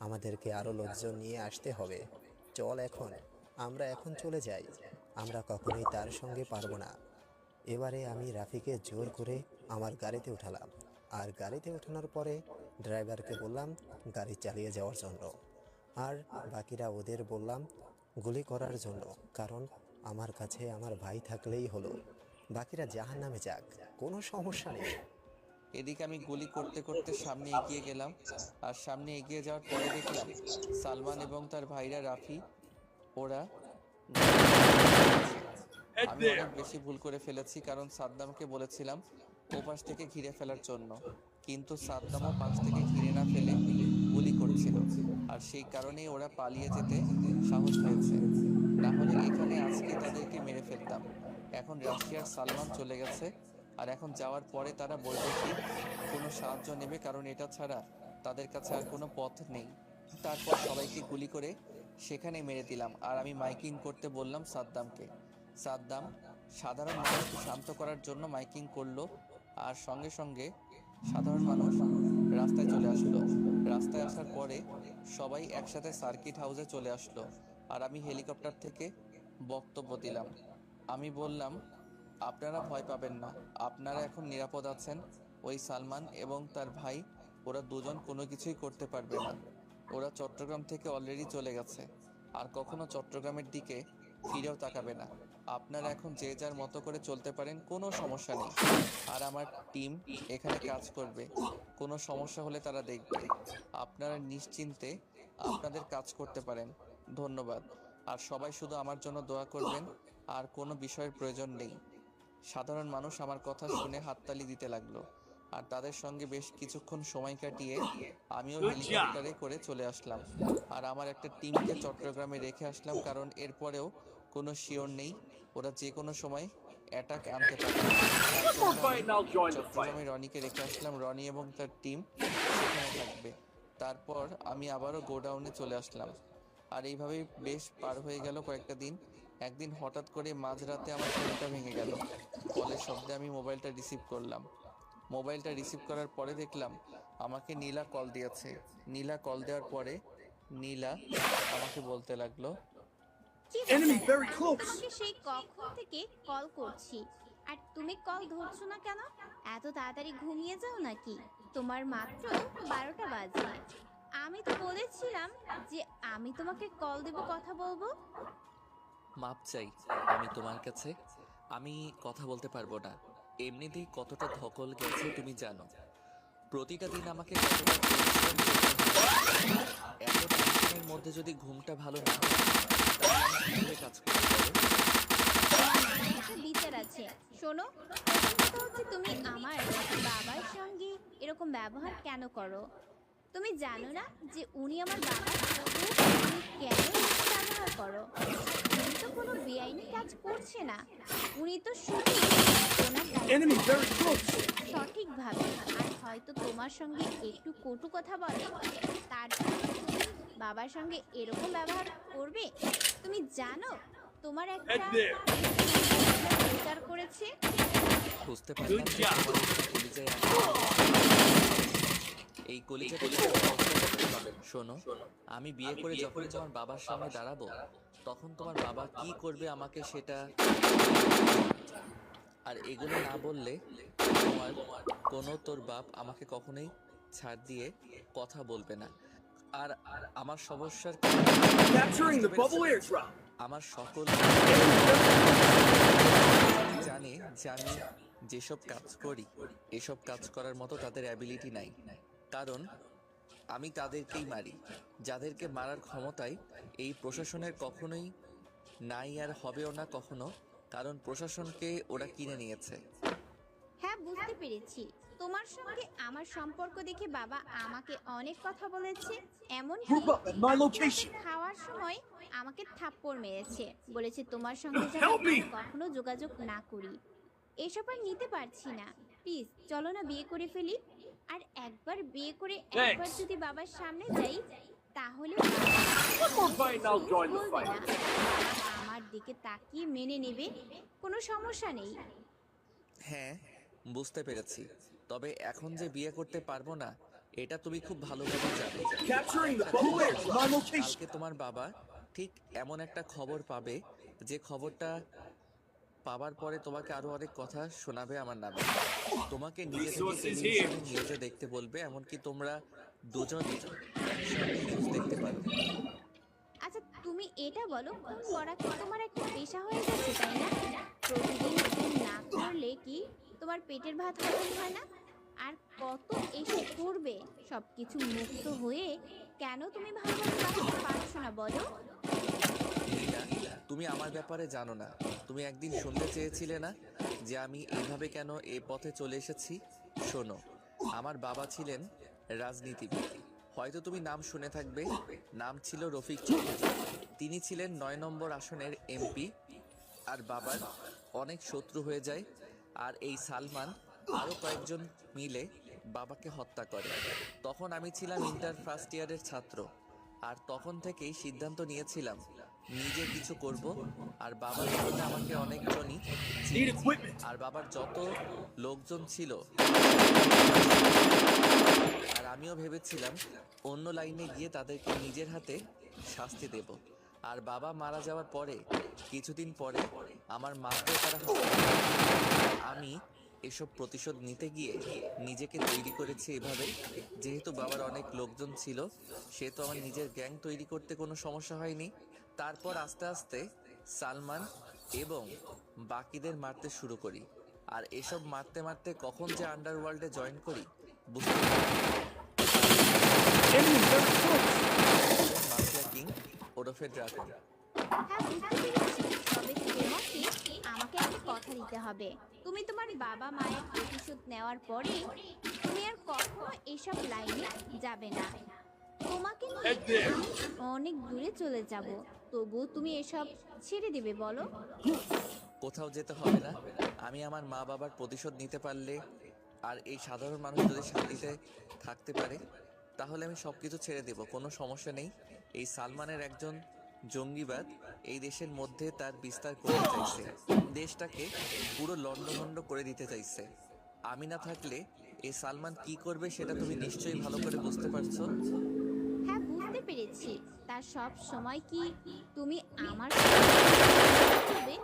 আমাদেরকে আরও লোকজন নিয়ে আসতে হবে। চল আমরা এখন চলে যাই। আমরা কখনোই তার সঙ্গে পারবো না। এবারে আমি রাফিকে জোর করে আমার গাড়িতে উঠালাম। আর গাড়িতে ওঠানোর পরে ড্রাইভারকে বললাম গাড়ি চালিয়ে যাওয়ার জন্য। আর বাকিরা ওদের বললাম গুলি করার জন্য, কারণ আমার কাছে আমার ভাই থাকলেই হলো। বাকিরা জাহান্নামে যাক, কোনো সমস্যা নেই। এদিকে আমি গুলি করতে করতে সামনে এগিয়ে গেলাম। আর সামনে এগিয়ে যাওয়ার পরে দেখলাম সালমান এবং তার ভাইরা রাফি ওরা। আমি অনেক বেশি ভুল করে ফেলেছি, কারণ সাদ্দামকে বলেছিলাম ওপাশ থেকে ঘিরে ফেলার জন্য, কিন্তু সাদ্দামও পাশ থেকে ঘিরে না ফেলে গুলি করছিল। আর সেই কারণেই ওরা পালিয়ে যেতে সাহস পেয়েছে। না হলে এখানে আজকে তাদেরকে মেরে ফেলতাম। এখন রাশিয়ার সালমান চলে গেছে। আর এখন যাওয়ার পরে তারা বলবে কি কোনো সাহায্য নেবে, কারণ এটা ছাড়া তাদের কাছে আর কোনো পথ নেই। তারপর সবাইকে গুলি করে সেখানে মেরে দিলাম। আর আমি মাইকিং করতে বললাম সাদ্দামকে। সাদ্দাম সাধারণ মানুষকে শান্ত করার জন্য মাইকিং করলো, আর সঙ্গে সঙ্গে সাধারণ মানুষ রাস্তায় চলে আসলো। রাস্তায় আসার পরে সবাই একসাথে সার্কিট হাউসে চলে আসলো, আর আমি হেলিকপ্টার থেকে বক্তব্য দিলাম। আমি বললাম, আপনারা ভয় পাবেন না, আপনারা এখন নিরাপদ আছেন। ওই সালমান এবং তার ভাই, ওরা দুজন কোনো কিছুই করতে পারবে না। ওরা চট্টগ্রাম থেকে অলরেডি চলে গেছে, আর কখনো চট্টগ্রামের দিকে ফিরেও তাকাবে না। আপনারা এখন যে যার মতো করে চলতে পারেন, কোনো সমস্যা নেই। আর আমার টিম এখানে কাজ করবে, কোনো সমস্যা হলে তারা দেখবে। আপনারা নিশ্চিন্তে আপনাদের কাজ করতে পারেন। ধন্যবাদ। আর সবাই শুধু আমার জন্য দোয়া করবেন, আর কোনো বিষয়ের প্রয়োজন নেই। সাধারণ মানুষ আমার কথা শুনে হাততালি দিতে লাগলো, আর তাদের সঙ্গে বেশ কিছুক্ষণ সময় কাটিয়ে আমিও হেলিকপ্টারে করে চলে আসলাম। আর আমার একটা টিমকে চট্টগ্রামে রেখে আসলাম, কারণ এরপরেও কোনো শিওর নেই, ওরা যে কোনো সময় অ্যাটাক আনতে পারে। চট্টগ্রামে রনিকে রেখে আসলাম, রনি এবং তার টিম সেখানে থাকবে। তারপর আমি আবারও গোডাউনে চলে আসলাম। আর এইভাবেই বেশ পার হয়ে গেল কয়েকটা দিন। একদিন হঠাৎ করে মাঝরাতে আমার ফোনটা ভেঙে গেল। কলের শব্দে আমি মোবাইলটা রিসিভ করলাম। মোবাইলটা রিসিভ করার পরে দেখলাম আমাকে নীলা কল দিয়েছে। নীলা কল দেওয়ার পরে নীলা আমাকে বলতে লাগলো, কি ব্যাপার? আমি তোমাকে সেই কখন থেকে কল করছি, আর তুমি কল ধরছো না কেন? এত তাড়াতাড়ি ঘুমিয়ে যাও নাকি? তোমার মাত্র 12টা বাজে। আমি তো বলেছিলাম যে আমি তোমাকে কল দেব, কথা বলবো। মাপ চাই আমি তোমার কাছে। আমি কথা বলতে পারবো না। এমনিতেই কতটা ধকল গেছে তুমি জানো। প্রতিটা দিন আমাকে কতটা পরিশ্রম করতে হয়। এত টেনশনের মধ্যে যদি ঘুমটা ভালো না হয়, তাহলে আমি কিভাবে কাজ করতে পারবো? একটা বিচার আছে, শোনো। প্রথম কথা হচ্ছে, তুমি আমার বাবার সঙ্গে এরকম ব্যবহার কেন করো? তুমি জানো না যে উনি আমার বাবা? তুমি কেন এরকম ব্যবহার করো? উনি তো কোনো বেআইনি কাজ করছে না, উনি তো শুধু ওনার সঠিকভাবে, আর হয়তো তোমার সঙ্গে একটু কটু কথা বলে, তার জন্য তুমি বাবার সঙ্গে এরকম ব্যবহার করবে? তুমি জানো তোমার একটা বিচার করেছে। বুঝতে পারলাম যে তোমার কলিজায় এই কলিজাটা পাবেন। শোনো, আমি বিয়ে করে যখন তোমার বাবার সামনে দাঁড়াবো, তখন তোমার বাবা কি করবে আমাকে সেটা, আর এগুলো না বললে তোমার তোর বাপ আমাকে কখনোই ছাড় দিয়ে কথা বলবে না। আর আমার সমস্যার আমার সকল জানে যে আমি যেসব কাজ করি, এসব কাজ করার মতো তাদের অ্যাবিলিটি নাই। কারণ আমি তাদেরকেই মারি, যাদেরকে মারার ক্ষমতায় এই প্রশাসনের কখনোই নাই, আর হবেও না কখনো, কারণ প্রশাসনকে ওরা কিনে নিয়েছে। হ্যাঁ, বুঝতে পেরেছি। তোমার সঙ্গে আমার সম্পর্ক দেখে বাবা আমাকে অনেক কথা বলেছে, এমনকি খাওয়ার সময় আমাকে থাপ্পড় মেরেছে, বলেছে তোমার সঙ্গে যেন আমি কখনো যোগাযোগ না করি। এসব আর নিতে পারছি না, প্লিজ চলো না বিয়ে করে ফেলি। আর একবার বিয়ে করে একবার যদি বাবার সামনে যাই, তাহলে বলবে না, আমার দিকে তাকিয়ে মেনে নেবে, কোনো সমস্যা নেই। হ্যাঁ, বুঝতে পেরেছি। তবে এখন যে বিয়ে করতে পারবো না, এটা তুমি খুব ভালোভাবে জানো। কালকে তোমার বাবা ঠিক এমন একটা খবর পাবে, যে খবরটা পাওয়ার পরে তোমাকে আরো অনেক কথা শোনাবে আমার নামে। তোমাকে নিজে থেকে টেলিভিশনে নিউজে দেখতে বলবে, এমনকি তোমরা দুজনই একসঙ্গে নিউজ দেখতে পারবে। আচ্ছা, তুমি এটা বলো, খুন করা কি তোমার একটা পেশা হয়ে গেছে, তাই না? প্রতিদিন খুন না করলে কি তোমার পেটের ভাত হজম হয় না? আর কত এসে করবে, সবকিছু মুক্ত হয়ে কেন তুমি ভালোভাবে বাঁচতে পারছো না বলো? তুমি আমার ব্যাপারে জানো না। তুমি একদিন শুনতে চেয়েছিলে না যে আমি এইভাবে কেন এই পথে চলে এসেছি? শোনো, আমার বাবা ছিলেন রাজনীতিবিদ, হয়তো তুমি নাম শুনে থাকবে। নাম ছিল রফিক চৌধুরী। তিনি ছিলেন 9 নম্বর আসনের এমপি। আর বাবার অনেক শত্রু হয়ে যায়, আর এই সালমান আরও কয়েকজন মিলে বাবাকে হত্যা করে। তখন আমি ছিলাম ইন্টার ফার্স্ট ইয়ারের ছাত্র। আর তখন থেকেই সিদ্ধান্ত নিয়েছিলাম নিজে কিছু করব। আর বাবার কারণে আমাকে অনেকজনই চিনেছে। আর বাবার যত লোকজন ছিল আর আমিও ভেবেছিলাম অন্য লাইনে গিয়ে তাদেরকে নিজের হাতে শাস্তি দেব। আর বাবা মারা যাওয়ার পরে কিছুদিন পরে আমার মাকেও তারা হত্যা করে। আমি এসব প্রতিশোধ নিতে গিয়ে নিজেকে তৈরি করেছি এভাবে। যেহেতু বাবার অনেক লোকজন ছিল সেহেতু আমার নিজের গ্যাং তৈরি করতে কোনো সমস্যা হয়নি। তারপর আস্তে আস্তে সালমান এবং বাকিদের মারতে শুরু করি। আর এসব মারতে মারতে কখন যে আন্ডারওয়ার্ল্ডে জয়েন করি বুঝতে মাফিয়া কিং ওরফে ড্রাগন। হ্যাঁ, বুঝতে পেরেছি। তবে তোমাকে আমাকে একটা কথা দিতে হবে। তুমি তোমার বাবা মায়ের প্রতিশোধ নেওয়ার পরে তুমি আর কখনো এসব লাইনে যাবে না। তোমাকে নিয়ে আমি অনেক দূরে চলে যাব। তবুও তুমি এসব ছেড়ে দেবে বলো? কোথাও যেতে হবে না। আমি আমার মা বাবার প্রতিশোধ নিতে পারলে আর এই সাধারণ মানুষ যদি শান্তিতে থাকতে পারে তাহলে আমি সব কিছু ছেড়ে দেব, কোনো সমস্যা নেই। এই সালমানের একজন জঙ্গিবাদ এই দেশের মধ্যে তার বিস্তার করতে চাইছে, দেশটাকে পুরো লন্ডভন্ড করে দিতে চাইছে। আমি না থাকলে এই সালমান কি করবে সেটা তুমি নিশ্চয়ই ভালো করে বুঝতে পারছো। হ্যাঁ, বুঝতে পেরেছি। তার সব সময় কি তুমি আমার করবে?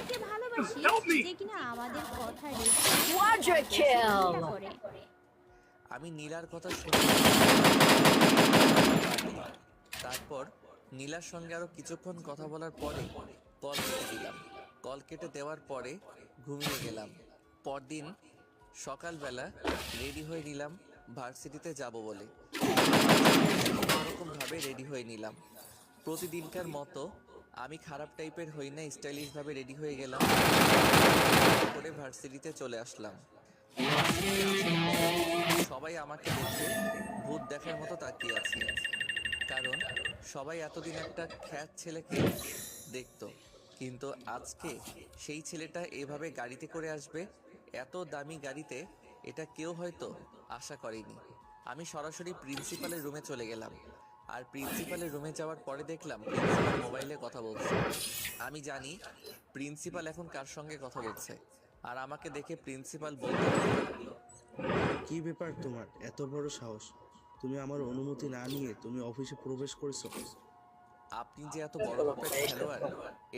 কে ভালোবাসি যে কিনা আমাদের কথা করে। আমি নীলার কথা শুনে তারপর নীলার সঙ্গে আরো কিছুক্ষণ কথা বলার পরে কল কেটে দিলাম। কল কেটে দেওয়ার পরে ঘুমিয়ে গেলাম। পরদিন সকালবেলা রেডি হয়ে নিলাম ভার্সিটিতে যাব বলে। এরকমভাবে রেডি হয়ে নিলাম। প্রতিদিনকার মতো আমি খারাপ টাইপের হই না, স্টাইলিশভাবে রেডি হয়ে গেলাম করে ভার্সিটিতে চলে আসলাম। সবাই আমাকে দেখে ভূত দেখার মতো তাকিয়ে আছে, কারণ সবাই এতদিন একটা খ্যাত ছেলেকে দেখতো, কিন্তু আজকে সেই ছেলেটা এভাবে গাড়িতে করে আসবে, এত দামি গাড়িতে, এটা কেউ হয়তো আশা করেনি। আমি সরাসরি প্রিন্সিপালের রুমে চলে গেলাম। আর প্রিন্সিপালের রুমে যাওয়ার পরে দেখলাম প্রিন্সিপাল মোবাইলে কথা বলছে। আমি জানি প্রিন্সিপাল এখন কার সঙ্গে কথা বলছে। আর আমাকে দেখে প্রিন্সিপাল বলতে লাগলো, কি ব্যাপার তোমার এত বড় সাহস? তুমি আমার অনুমতি না নিয়ে তুমি অফিসে প্রবেশ করেছো? আপনি যে এত বড় মাপের খেলোয়াড়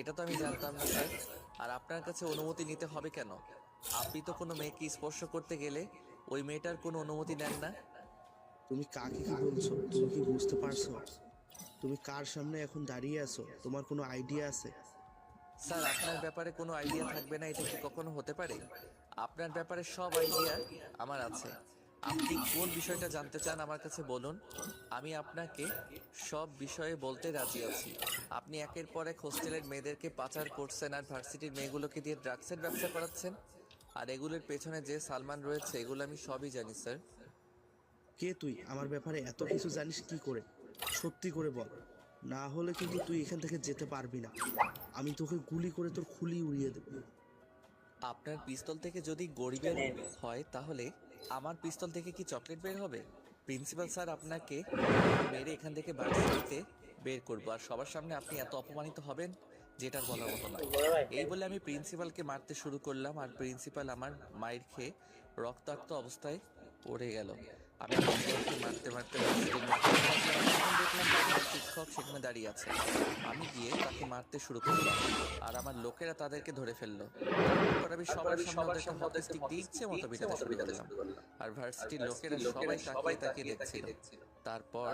এটা তো আমি জানতাম না স্যার। আর আপনার কাছে অনুমতি নিতে হবে কেন? আপনি তো কোনো মেয়েকে স্পর্শ করতে গেলে ওই মেয়েটার কোনো অনুমতি নেন না। তুমি কাকে কি বলছো? তুমি কি বুঝতে পারছো তুমি কার সামনে এখন দাঁড়িয়ে আছো? তোমার কোনো আইডিয়া আছে? স্যার, আপনার ব্যাপারে কোনো আইডিয়া থাকবে না এটা কি কখনো হতে পারে? আপনার ব্যাপারে সব আইডিয়া আমার আছে। আপনি কোন বিষয়টা জানতে চান আমার কাছে বলুন, আমি আপনাকে সব বিষয়ে বলতে রাজি আছি। আপনি একের পর এক হোস্টেলের মেয়েদেরকে পাচার করছেন আর ভার্সিটির মেয়েগুলোকে দিয়ে ড্রাগসের ব্যবসা করাচ্ছেন। আর এগুলোর পেছনে যে সালমান রয়েছে এগুলো আমি সবই জানি স্যার। কে তুই? আমার ব্যাপারে এত কিছু জানিস কি করে? সত্যি করে বল, না হলে কিন্তু তুই এখান থেকে যেতে পারবি না। আমি তোকে গুলি করে তোর খুলি উড়িয়ে দেব। আপনার পিস্তল থেকে যদি গরিবের হয় তাহলে আমার পিস্তল থেকে কি চকলেট বের হবে? প্রিন্সিপাল স্যার, আপনাকে মেরে এখান থেকে ভার্সিটিতে বের করবো। আর সবার সামনে আপনি এত অপমানিত হবেন যেটার বলার মতো নয়। এই বলে আমি প্রিন্সিপালকে মারতে শুরু করলাম। আর প্রিন্সিপাল আমার মায়ের খেয়ে রক্তাক্ত অবস্থায় পড়ে গেল। আমি প্রিন্সিপালকে মারতে মারতে দেখলাম আমার শিক্ষক সেখানে দাঁড়িয়ে আছে। আমি গিয়ে তাকে মারতে শুরু করলাম আর আমার লোকেরা তাদেরকে ধরে ফেললো। তারপর আমি সবার সামনে ওদেরকে হকি স্টিক দিয়ে ইচ্ছে মতো পিটাতে শুরু করলাম। আর ভার্সিটির লোকেরা সবাই তাকিয়ে তাকিয়ে দেখছিল। তারপর